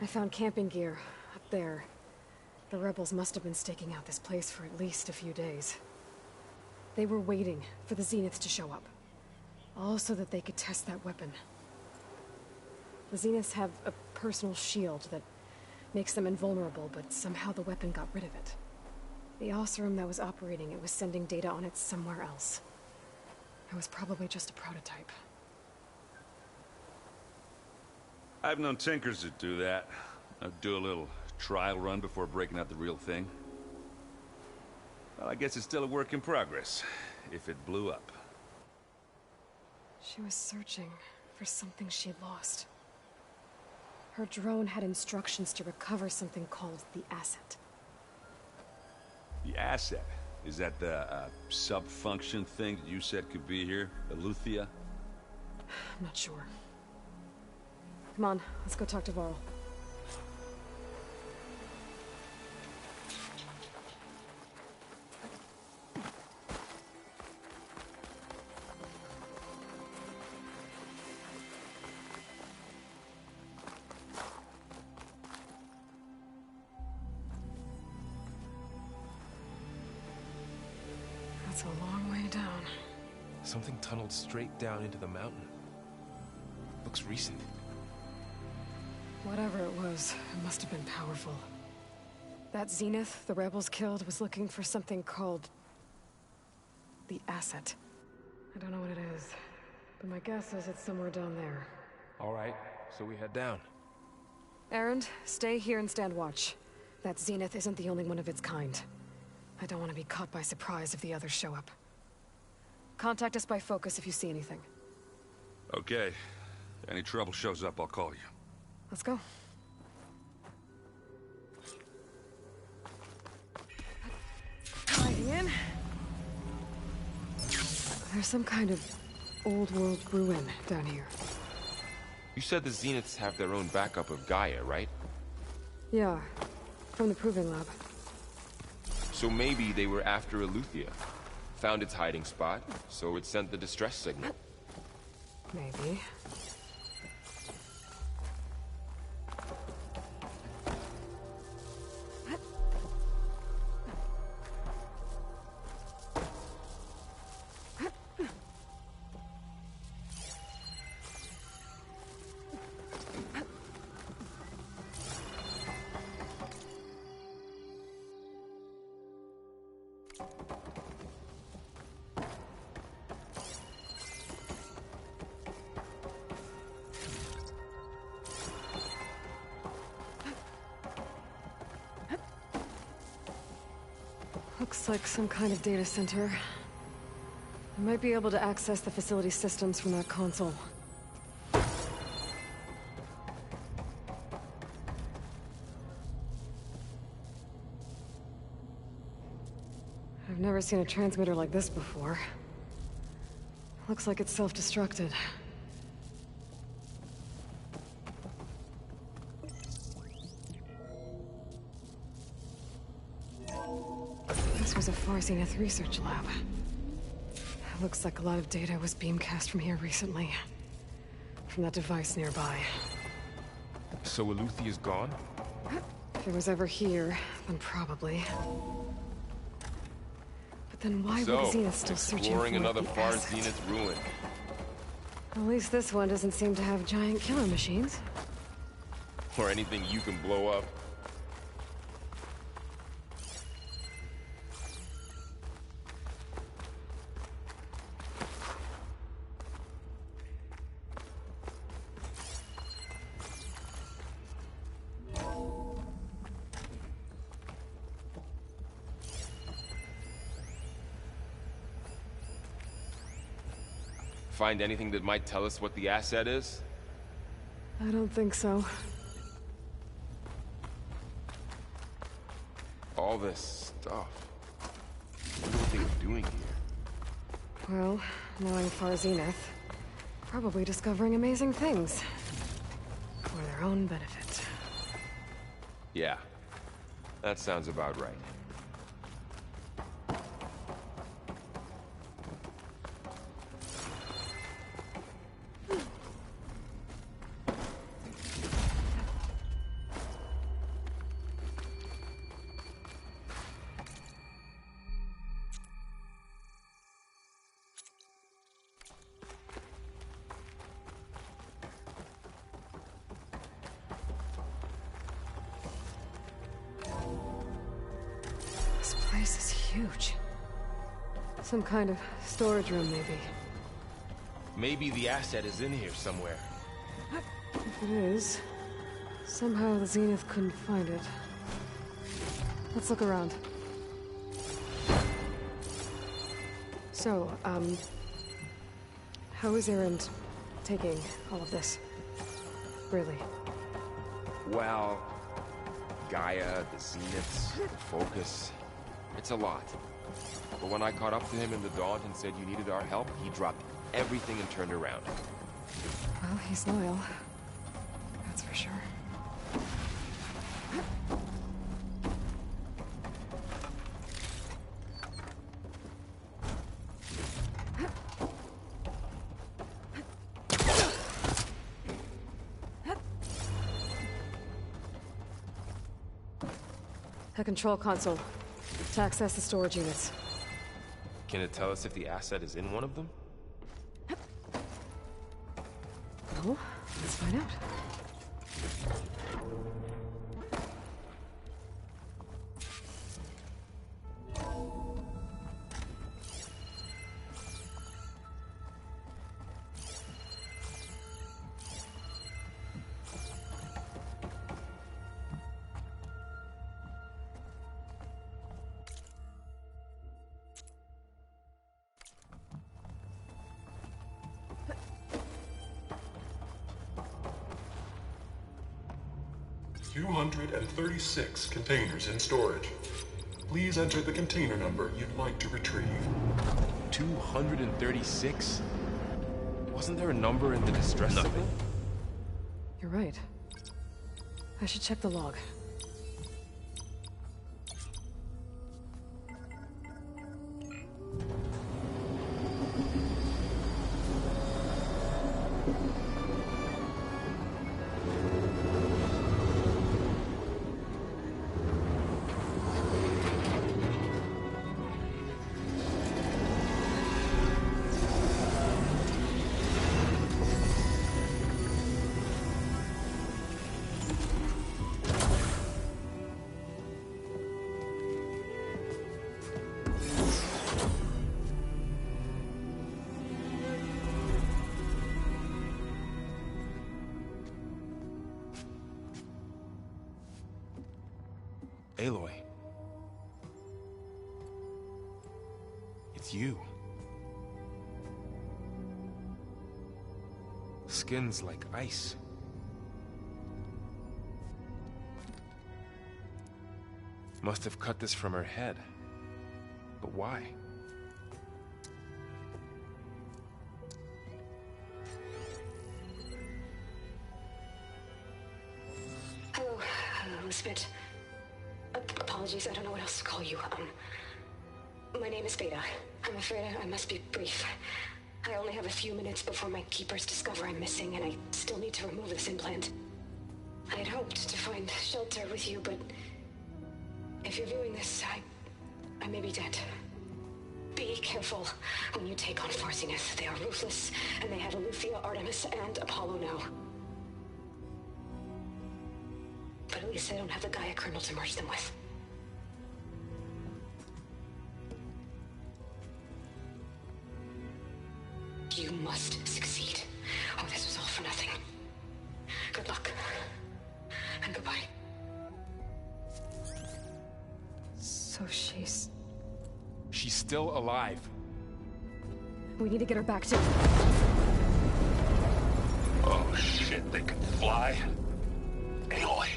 Speaker 1: I found camping gear up there. The rebels must have been staking out this place for at least a few days. They were waiting for the Zeniths to show up. All so that they could test that weapon. The Zeniths have a personal shield that makes them invulnerable, but somehow the weapon got rid of it. The Oseram that was operating it was sending data on it somewhere else. It was probably just a prototype.
Speaker 16: I've known tinkers that do that. I'd do a little trial run before breaking out the real thing. Well, I guess it's still a work in progress, if it blew up.
Speaker 1: She was searching for something she'd lost. Her drone had instructions to recover something called the Asset.
Speaker 16: The Asset? Is that the sub-function thing that you said could be here? Eleuthia?
Speaker 1: I'm not sure. Come on, let's go talk to Varl. That's a long way down.
Speaker 19: Something tunneled straight down into the mountain. Looks recent.
Speaker 1: Whatever it was, it must have been powerful. That Zenith the rebels killed was looking for something called The asset. I don't know what it is, but my guess is it's somewhere down there.
Speaker 19: All right, so we head down.
Speaker 1: Erend, stay here and stand watch. That Zenith isn't the only one of its kind. I don't want to be caught by surprise if the others show up. Contact us by focus if you see anything.
Speaker 10: Okay. Any trouble shows up, I'll call you.
Speaker 1: Let's go. Diving in. There's some kind of old world ruin down here.
Speaker 19: You said the Zeniths have their own backup of Gaia, right?
Speaker 1: Yeah, from the Proving Lab.
Speaker 19: So maybe they were after Eleuthia. Found its hiding spot, so it sent the distress signal.
Speaker 1: Maybe. Looks like some kind of data center. I might be able to access the facility systems from that console. I've never seen a transmitter like this before. Looks like it's self-destructed. This was a Far Zenith research lab. Looks like a lot of data was beamcast from here recently. From that device nearby.
Speaker 19: So Eleuthea's gone?
Speaker 1: If it was ever here, then probably. But then why would the Zenith still searching for
Speaker 19: exploring another
Speaker 1: the
Speaker 19: Far
Speaker 1: asset?
Speaker 19: Zenith ruin.
Speaker 1: At least this one doesn't seem to have giant killer machines.
Speaker 19: Or anything you can blow up. Find anything that might tell us what the asset is?
Speaker 1: I don't think so.
Speaker 19: All this stuff. I wonder what they were doing here.
Speaker 1: Well, knowing Far Zenith, probably discovering amazing things. For their own benefit.
Speaker 19: Yeah. That sounds about right.
Speaker 1: This place is huge. Some kind of storage room, maybe.
Speaker 19: Maybe the asset is in here somewhere.
Speaker 1: If it is, somehow the Zenith couldn't find it. Let's look around. So, how is Erend taking all of this? Really?
Speaker 19: Well, Gaia, the Zeniths, the Focus. It's a lot. But when I caught up to him in the Daunt and said you needed our help, he dropped everything and turned around.
Speaker 1: Well, he's loyal. That's for sure. A control console. To access the storage units.
Speaker 19: Can it tell us if the asset is in one of them?
Speaker 1: No? Let's find out.
Speaker 21: 236 containers in storage. Please enter the container number you'd like to retrieve.
Speaker 19: 236? Wasn't there a number in the distress signal?
Speaker 1: You're right. I should check the log.
Speaker 19: Aloy. It's you. Skin's like ice. Must have cut this from her head. But why?
Speaker 22: Hello, Spit. Apologies, I don't know what else to call you. My name is Beta. I'm afraid I must be brief. I only have a few minutes before my keepers discover I'm missing, and I still need to remove this implant. I had hoped to find shelter with you, but if you're viewing this, I may be dead. Be careful when you take on Far Zenith. They are ruthless, and they have Eleuthia, Artemis, and Apollo now. But at least they don't have the Gaia kernel to merge them with. You must succeed, or this was all for nothing. Good luck. And goodbye.
Speaker 1: So she's
Speaker 19: still alive.
Speaker 1: We need to get her back to...
Speaker 21: Oh shit, they can fly? Aloy!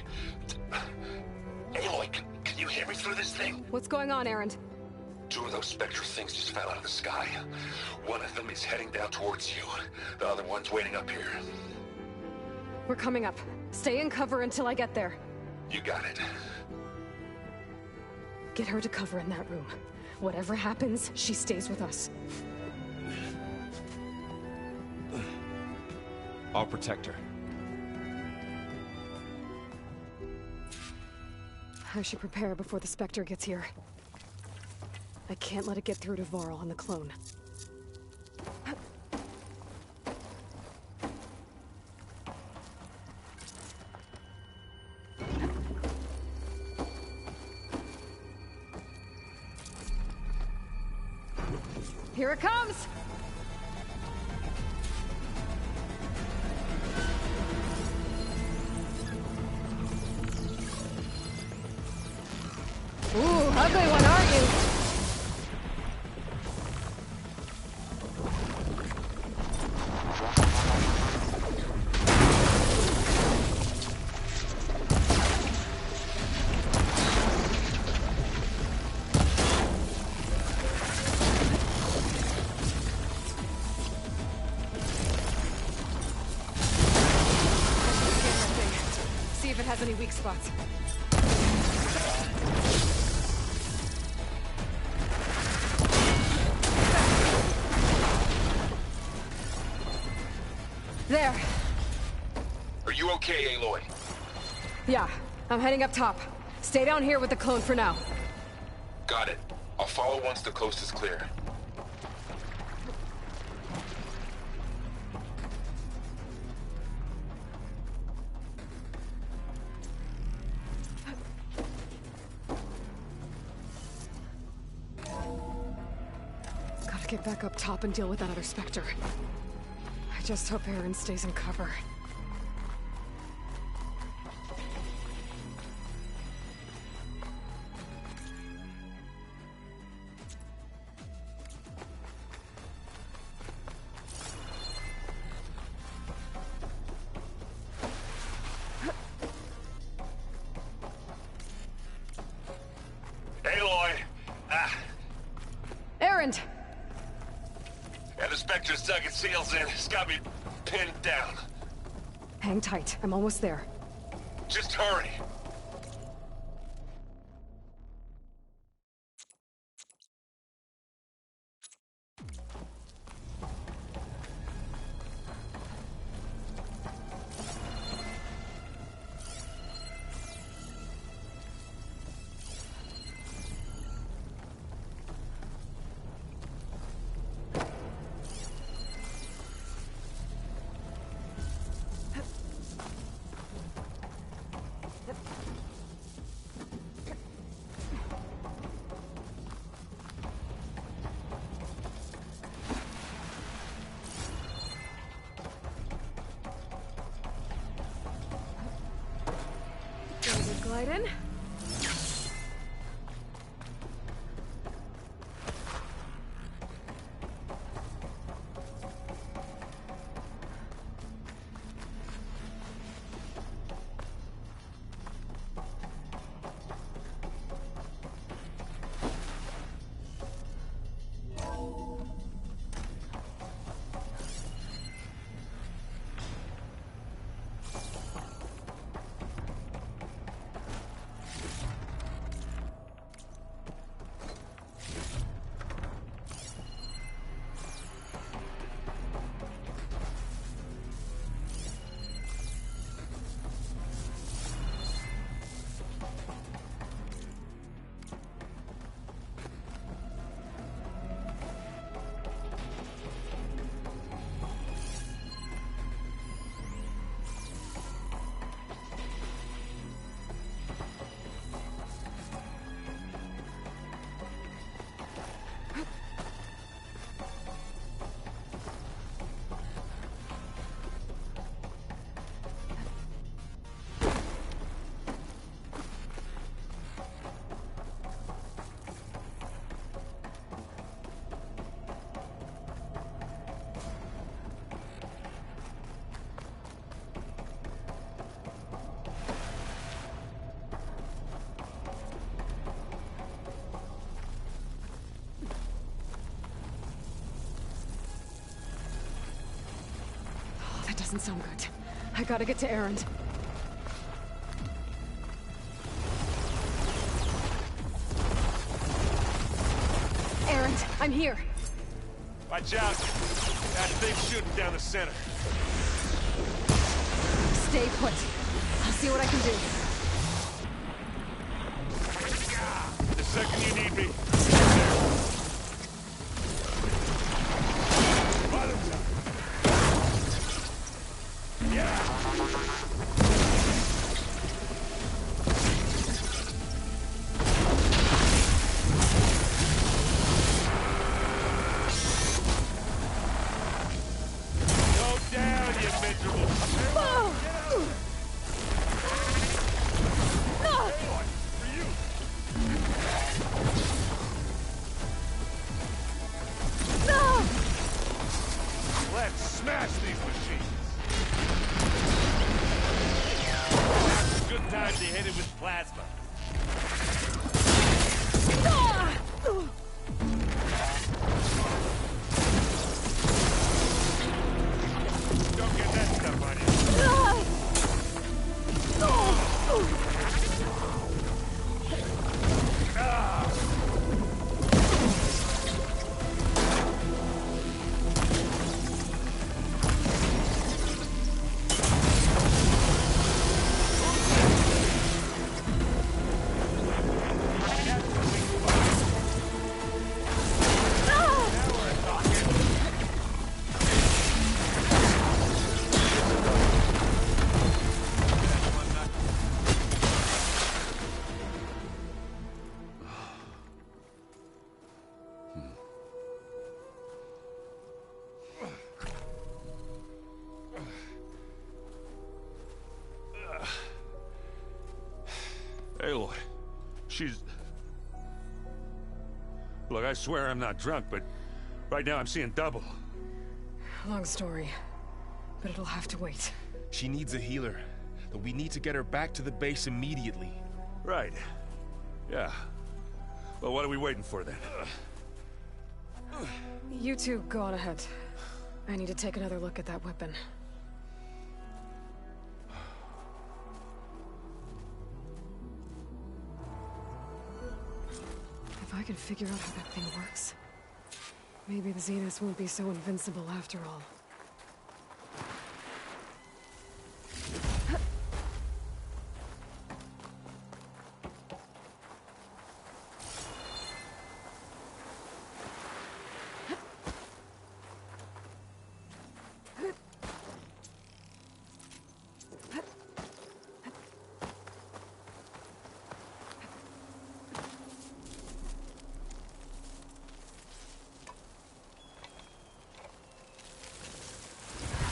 Speaker 21: Aloy, can you hear me through this thing?
Speaker 1: What's going on, Erend?
Speaker 21: Two of those spectral things just fell out of the sky. One of them is heading down towards you. The other one's waiting up here.
Speaker 1: We're coming up. Stay in cover until I get there.
Speaker 21: You got it.
Speaker 1: Get her to cover in that room. Whatever happens, she stays with us.
Speaker 19: I'll protect her.
Speaker 1: I should prepare before the Spectre gets here. I can't let it get through to Varl and the clone. Here it comes! Ooh, ugly one, aren't you? See if it has any weak spots. There.
Speaker 19: Are you okay, Aloy?
Speaker 1: Yeah, I'm heading up top. Stay down here with the clone for now.
Speaker 19: Got it. I'll follow once the coast is clear.
Speaker 1: Gotta get back up top and deal with that other Spectre. I just hope Erend stays in cover. Erend!
Speaker 21: And the Spectre's dug its heels in. It's got me pinned down.
Speaker 1: Hang tight. I'm almost there.
Speaker 21: Just hurry.
Speaker 1: Glide in. That doesn't sound good. I gotta get to Erend. Erend, I'm here.
Speaker 10: Watch out. That thing's shooting down the center.
Speaker 1: Stay put. I'll see what I can do.
Speaker 10: The second you need me. Aloy, she's... Look, I swear I'm not drunk, but right now I'm seeing double.
Speaker 1: Long story, but it'll have to wait.
Speaker 19: She needs a healer, but we need to get her back to the base immediately.
Speaker 10: Right. Yeah. Well, what are we waiting for then?
Speaker 1: You two go on ahead. I need to take another look at that weapon. If I can figure out how that thing works, maybe the Zeniths won't be so invincible after all.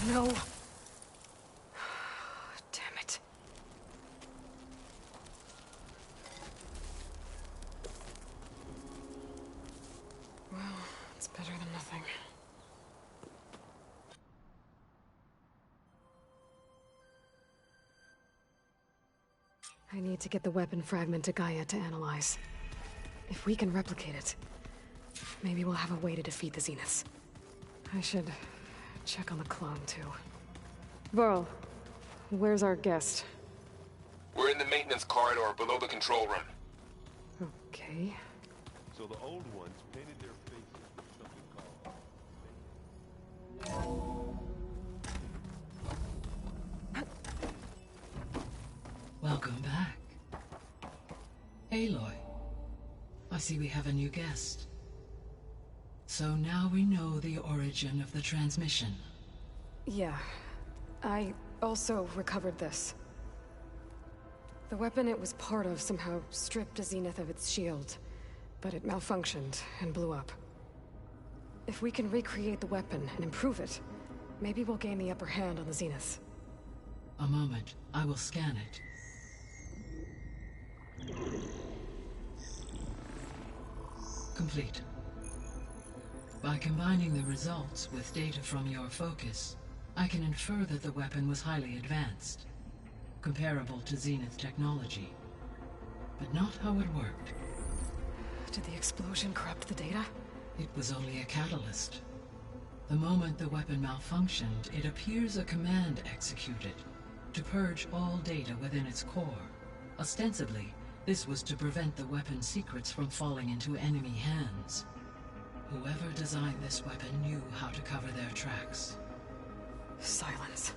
Speaker 1: No. Damn it. Well, it's better than nothing. I need to get the weapon fragment to Gaia to analyze. If we can replicate it, maybe we'll have a way to defeat the Zeniths. I should check on the clone, too. Varl, where's our guest?
Speaker 19: We're in the maintenance corridor below the control room.
Speaker 1: Okay.
Speaker 18: So the old ones painted their faces with something called...
Speaker 20: Welcome back. Aloy, I see we have a new guest. So now we know the origin of the transmission.
Speaker 1: Yeah. I also recovered this. The weapon it was part of somehow stripped a Zenith of its shield, but it malfunctioned and blew up. If we can recreate the weapon and improve it, maybe we'll gain the upper hand on the Zeniths.
Speaker 20: A moment, I will scan it. Complete. By combining the results with data from your focus, I can infer that the weapon was highly advanced, comparable to Zenith technology, but not how it worked.
Speaker 1: Did the explosion corrupt the data?
Speaker 20: It was only a catalyst. The moment the weapon malfunctioned, it appears a command executed to purge all data within its core. Ostensibly, this was to prevent the weapon's secrets from falling into enemy hands. Whoever designed this weapon knew how to cover their tracks.
Speaker 1: Silence.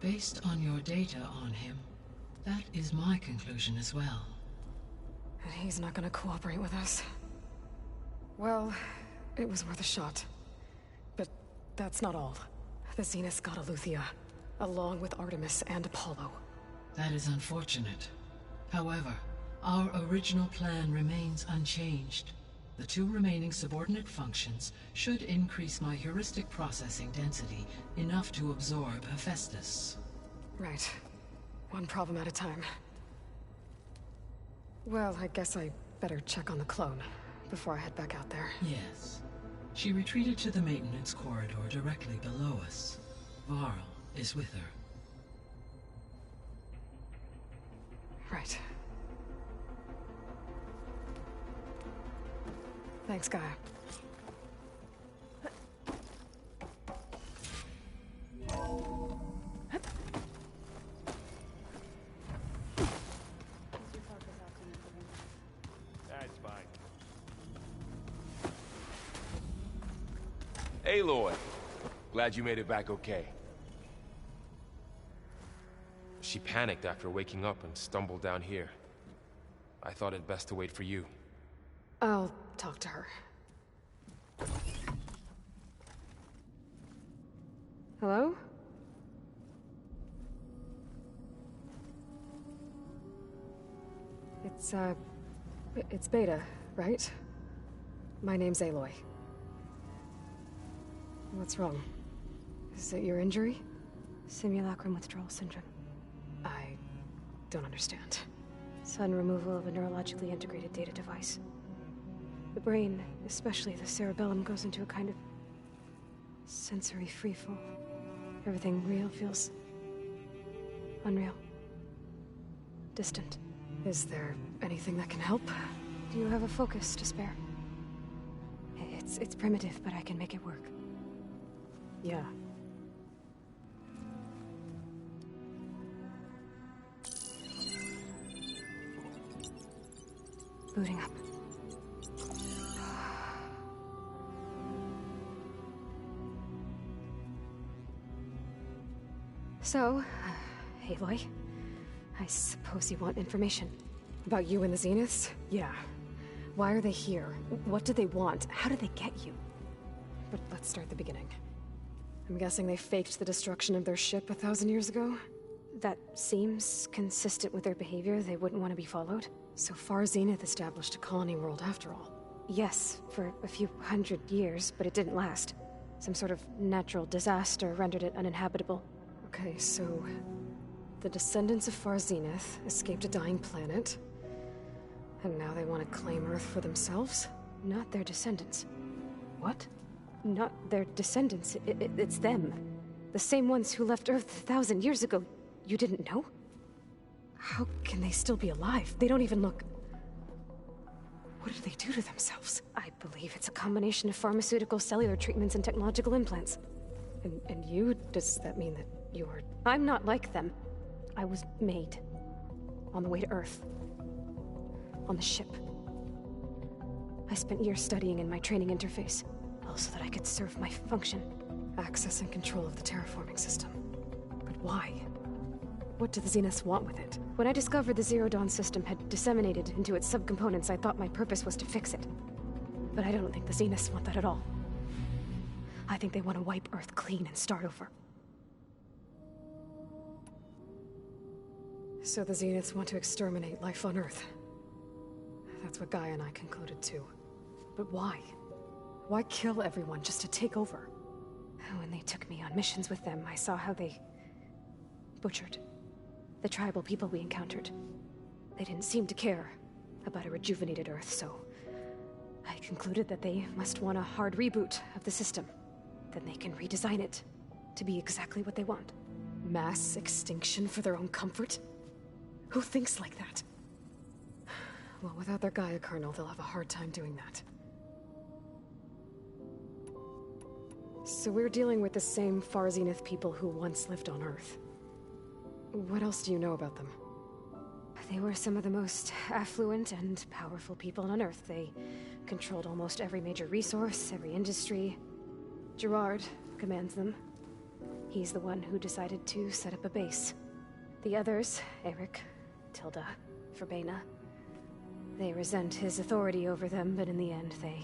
Speaker 20: Based on your data on him, that is my conclusion as well.
Speaker 1: And he's not gonna cooperate with us. Well, it was worth a shot. But that's not all. The Zeniths got Eleuthia, along with Artemis and Apollo.
Speaker 20: That is unfortunate. However, our original plan remains unchanged. The two remaining subordinate functions should increase my heuristic processing density enough to absorb Hephaestus.
Speaker 1: Right. One problem at a time. Well, I guess I better check on the clone before I head back out there.
Speaker 20: Yes. She retreated to the maintenance corridor directly below us. Varl is with her.
Speaker 1: Right. Thanks, Gaia.
Speaker 18: That's fine.
Speaker 19: Aloy, glad you made it back okay. She panicked after waking up and stumbled down here. I thought it best to wait for you.
Speaker 1: I'll talk to her. Hello? It's Beta, right? My name's Aloy. What's wrong? Is it your injury?
Speaker 4: Simulacrum withdrawal syndrome.
Speaker 1: I don't understand.
Speaker 4: Sudden removal of a neurologically integrated data device. The brain, especially the cerebellum, goes into a kind of sensory freefall. Everything real feels unreal. Distant.
Speaker 1: Is there anything that can help?
Speaker 4: Do you have a focus to spare? It's primitive, but I can make it work.
Speaker 1: Yeah.
Speaker 4: Booting up. So, Aloy, I suppose you want information.
Speaker 1: About you and the Zeniths? Yeah. Why are they here? What do they want? How did they get you? But let's start at the beginning. I'm guessing they faked the destruction of their ship 1,000 years ago?
Speaker 4: That seems consistent with their behavior. They wouldn't want to be followed.
Speaker 1: So far, Zenith established a colony world after all.
Speaker 4: Yes, for a few hundred years, but it didn't last. Some sort of natural disaster rendered it uninhabitable.
Speaker 1: Okay, so... the descendants of Far Zenith escaped a dying planet, and now they want to claim Earth for themselves?
Speaker 4: Not their descendants.
Speaker 1: What?
Speaker 4: Not their descendants. It's them. The same ones who left Earth 1,000 years ago. You didn't know?
Speaker 1: How can they still be alive? They don't even look... What did they do to themselves?
Speaker 4: I believe it's a combination of pharmaceutical, cellular treatments, and technological implants.
Speaker 1: And you? Does that mean that you're...
Speaker 4: I'm not like them. I was made. On the way to Earth. On the ship. I spent years studying in my training interface, so that I could serve my function.
Speaker 1: Access and control of the terraforming system. But why? What do the Zeniths want with it?
Speaker 4: When I discovered the Zero Dawn system had disseminated into its subcomponents, I thought my purpose was to fix it. But I don't think the Zeniths want that at all. I think they want to wipe Earth clean and start over.
Speaker 1: So the Zeniths want to exterminate life on Earth. That's what Gaia and I concluded too. But why? Why kill everyone just to take over?
Speaker 4: When they took me on missions with them, I saw how they... butchered the tribal people we encountered. They didn't seem to care about a rejuvenated Earth, so... I concluded that they must want a hard reboot of the system. Then they can redesign it to be exactly what they want.
Speaker 1: Mass extinction for their own comfort? Who thinks like that? Well, without their Gaia kernel, they'll have a hard time doing that. So we're dealing with the same Far Zenith people who once lived on Earth. What else do you know about them?
Speaker 4: They were some of the most affluent and powerful people on Earth. They controlled almost every major resource, every industry. Gerard commands them. He's the one who decided to set up a base. The others, Eric, Tilda, Verbena, they resent his authority over them, but in the end, they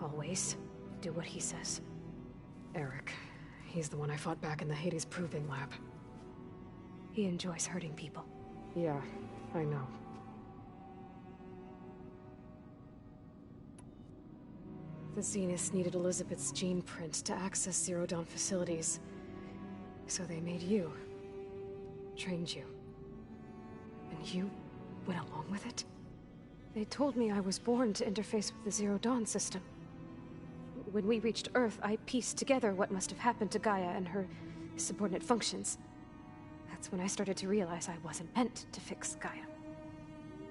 Speaker 4: always do what he says.
Speaker 1: Eric. He's the one I fought back in the Hades Proving Lab.
Speaker 4: He enjoys hurting people.
Speaker 1: Yeah, I know. The Zeniths needed Elizabeth's gene print to access Zero Dawn facilities. So they made you. Trained you. And you went along with it?
Speaker 4: They told me I was born to interface with the Zero Dawn system. When we reached Earth, I pieced together what must have happened to Gaia and her subordinate functions. That's when I started to realize I wasn't meant to fix Gaia.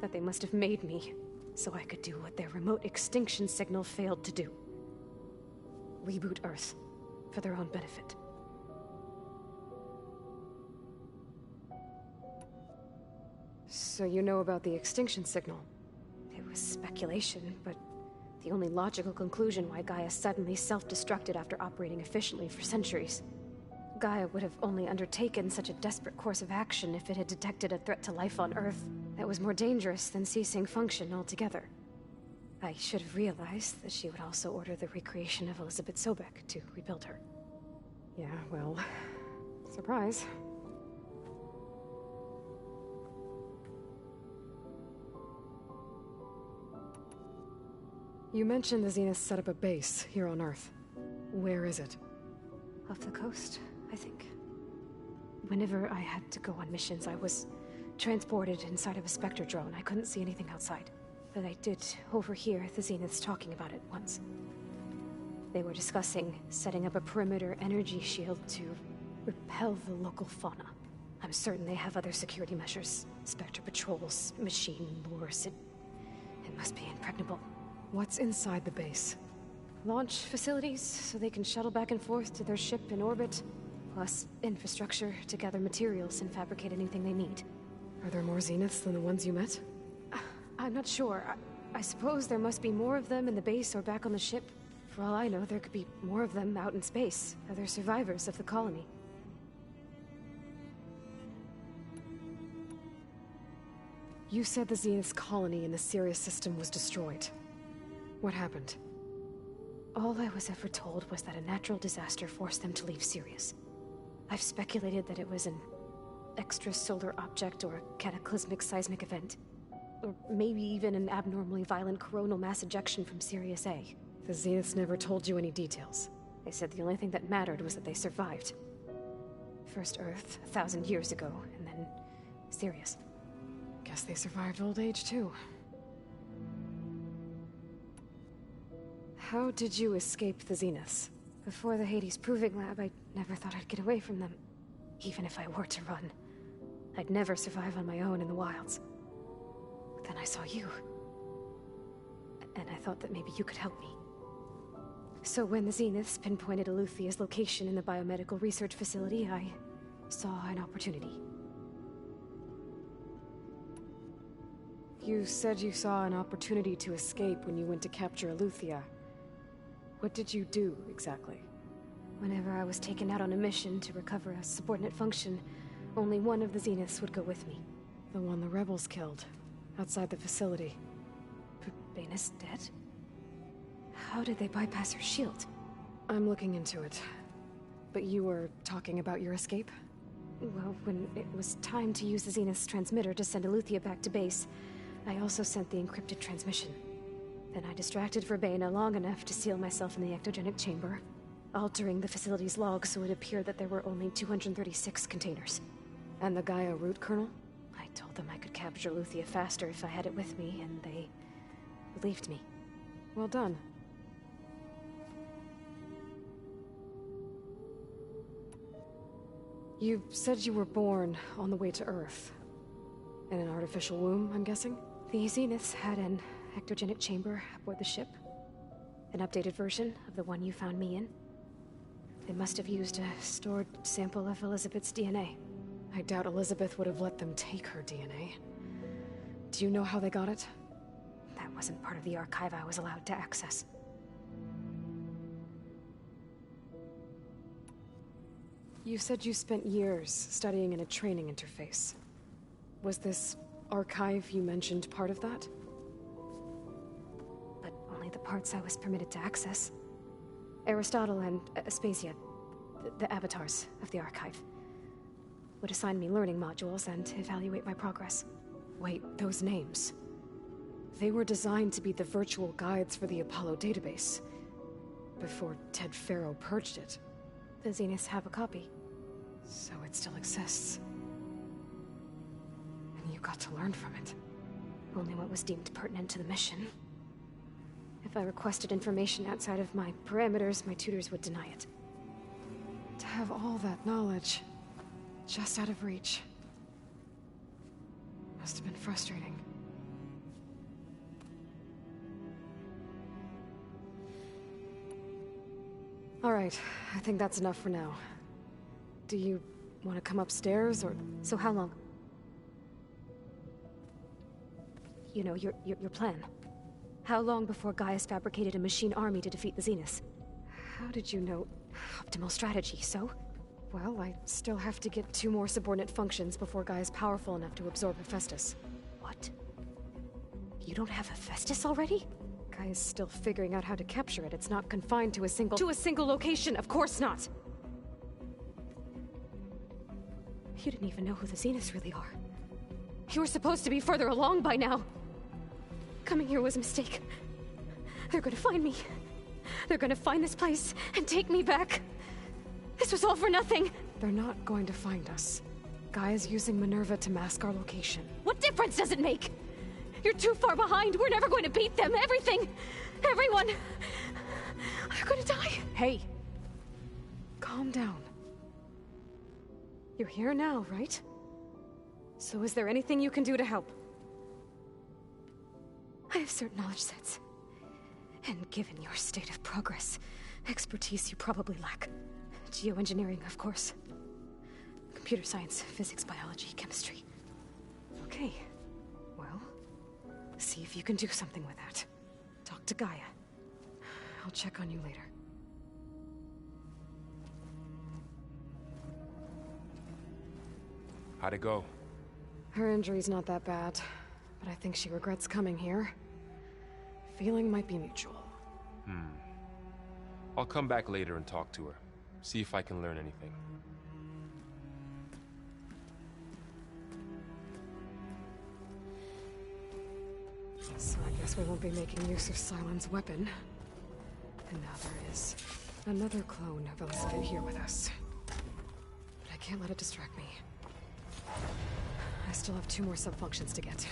Speaker 4: That they must have made me so I could do what their remote extinction signal failed to do. Reboot Earth for their own benefit.
Speaker 1: So you know about the extinction signal?
Speaker 4: It was speculation, but the only logical conclusion why Gaia suddenly self-destructed after operating efficiently for centuries. Gaia would have only undertaken such a desperate course of action if it had detected a threat to life on Earth that was more dangerous than ceasing function altogether. I should have realized that she would also order the recreation of Elizabeth Sobek to rebuild her.
Speaker 1: Yeah, well... surprise. You mentioned the Zenith set up a base here on Earth. Where is it?
Speaker 4: Off the coast, I think. Whenever I had to go on missions, I was transported inside of a Spectre drone. I couldn't see anything outside. But I did overhear the Zeniths talking about it once. They were discussing setting up a perimeter energy shield to repel the local fauna. I'm certain they have other security measures. Spectre patrols, machine lures. It must be impregnable.
Speaker 1: What's inside the base?
Speaker 4: launch facilities so they can shuttle back and forth to their ship in orbit, plus infrastructure to gather materials and fabricate anything they need.
Speaker 1: Are there more Zeniths than the ones you met?
Speaker 4: I'm not sure. I suppose there must be more of them in the base or back on the ship. For all I know, there could be more of them out in space, other survivors of the colony.
Speaker 1: You said the Zenith's colony in the Sirius system was destroyed. What happened?
Speaker 4: All I was ever told was that a natural disaster forced them to leave Sirius. I've speculated that it was an extrasolar object or a cataclysmic seismic event. Or maybe even an abnormally violent coronal mass ejection from Sirius A.
Speaker 1: The Zeniths never told you any details.
Speaker 4: They said the only thing that mattered was that they survived. First Earth, 1,000 years ago, and then Sirius.
Speaker 1: Guess they survived old age, too. How did you escape the Zeniths?
Speaker 4: Before the Hades Proving Lab, I never thought I'd get away from them. Even if I were to run. I'd never survive on my own in the wilds. But then I saw you. And I thought that maybe you could help me. So when the Zeniths pinpointed Eluthia's location in the biomedical research facility, I saw an opportunity.
Speaker 1: You said you saw an opportunity to escape when you went to capture Eluthia. What did you do, exactly?
Speaker 4: Whenever I was taken out on a mission to recover a subordinate function, only one of the Zeniths would go with me.
Speaker 1: The one the rebels killed, outside the facility.
Speaker 4: Baina's dead? How did they bypass her shield?
Speaker 1: I'm looking into it. But you were talking about your escape?
Speaker 4: Well, when it was time to use the Zenith's transmitter to send Eluthia back to base, I also sent the encrypted transmission. Then I distracted Verbaina long enough to seal myself in the ectogenic chamber, altering the facility's log so it appeared that there were only 236 containers.
Speaker 1: And the Gaia root kernel?
Speaker 4: I told them I could capture Eluthia faster if I had it with me, and they believed me.
Speaker 1: Well done. You said you were born on the way to Earth. In an artificial womb, I'm guessing?
Speaker 4: The Zeniths had an ectogenic chamber aboard the ship. An updated version of the one you found me in. They must have used a stored sample of Elizabeth's DNA.
Speaker 1: I doubt Elizabeth would have let them take her DNA. Do you know how they got it?
Speaker 4: That wasn't part of the archive I was allowed to access.
Speaker 1: You said you spent years studying in a training interface. Was this archive you mentioned part of that?
Speaker 4: But only the parts I was permitted to access. Aristotle and Aspasia, the avatars of the archive, would assign me learning modules and evaluate my progress.
Speaker 1: Wait, those names. They were designed to be the virtual guides for the Apollo database. Before Ted Faro purged it.
Speaker 4: The Zeniths have a copy.
Speaker 1: So it still exists. And you got to learn from it.
Speaker 4: Only what was deemed pertinent to the mission. If I requested information outside of my parameters, my tutors would deny it.
Speaker 1: To have all that knowledge, just out of reach. Must have been frustrating. All right, I think that's enough for now. Do you want to come upstairs, or...
Speaker 4: So how long? You know, your plan. How long before Gaius fabricated a machine army to defeat the Zeniths?
Speaker 1: How did you know?
Speaker 4: Optimal strategy, so?
Speaker 1: Well, I still have to get 2 more subordinate functions before Gaia's powerful enough to absorb Hephaestus.
Speaker 4: What? You don't have Hephaestus already?
Speaker 1: Gaia's still figuring out how to capture it. It's not confined to a single...
Speaker 4: To a single location, of course not! You didn't even know who the Zeniths really are. You were supposed to be further along by now. Coming here was a mistake. They're gonna find me. They're gonna find this place and take me back. This was all for nothing.
Speaker 1: They're not going to find us. Gaia's using Minerva to mask our location.
Speaker 4: What difference does it make? You're too far behind. We're never going to beat them. Everything. Everyone. They're gonna die.
Speaker 1: Hey. Calm down. You're here now, right? So is there anything you can do to help?
Speaker 4: I have certain knowledge sets. And given your state of progress, expertise you probably lack. Geoengineering, of course. Computer science, physics, biology, chemistry. Okay. Well, see if you can do something with that. Talk to Gaia. I'll check on you later.
Speaker 19: How'd it go?
Speaker 1: Her injury's not that bad, but I think she regrets coming here. Feeling might be mutual.
Speaker 19: I'll come back later and talk to her. See if I can learn anything.
Speaker 1: So I guess we won't be making use of Sylens' weapon. And now there is another clone of Elizabeth here with us. But I can't let it distract me. I still have 2 more subfunctions to get.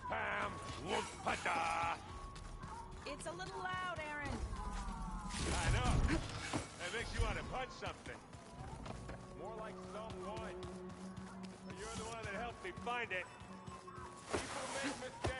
Speaker 10: Pam Whoop-Pata!
Speaker 15: It's a little loud, Aaron.
Speaker 10: I know. That makes you want to punch something. More like some point. You're the one that helped me find it. People make mistakes.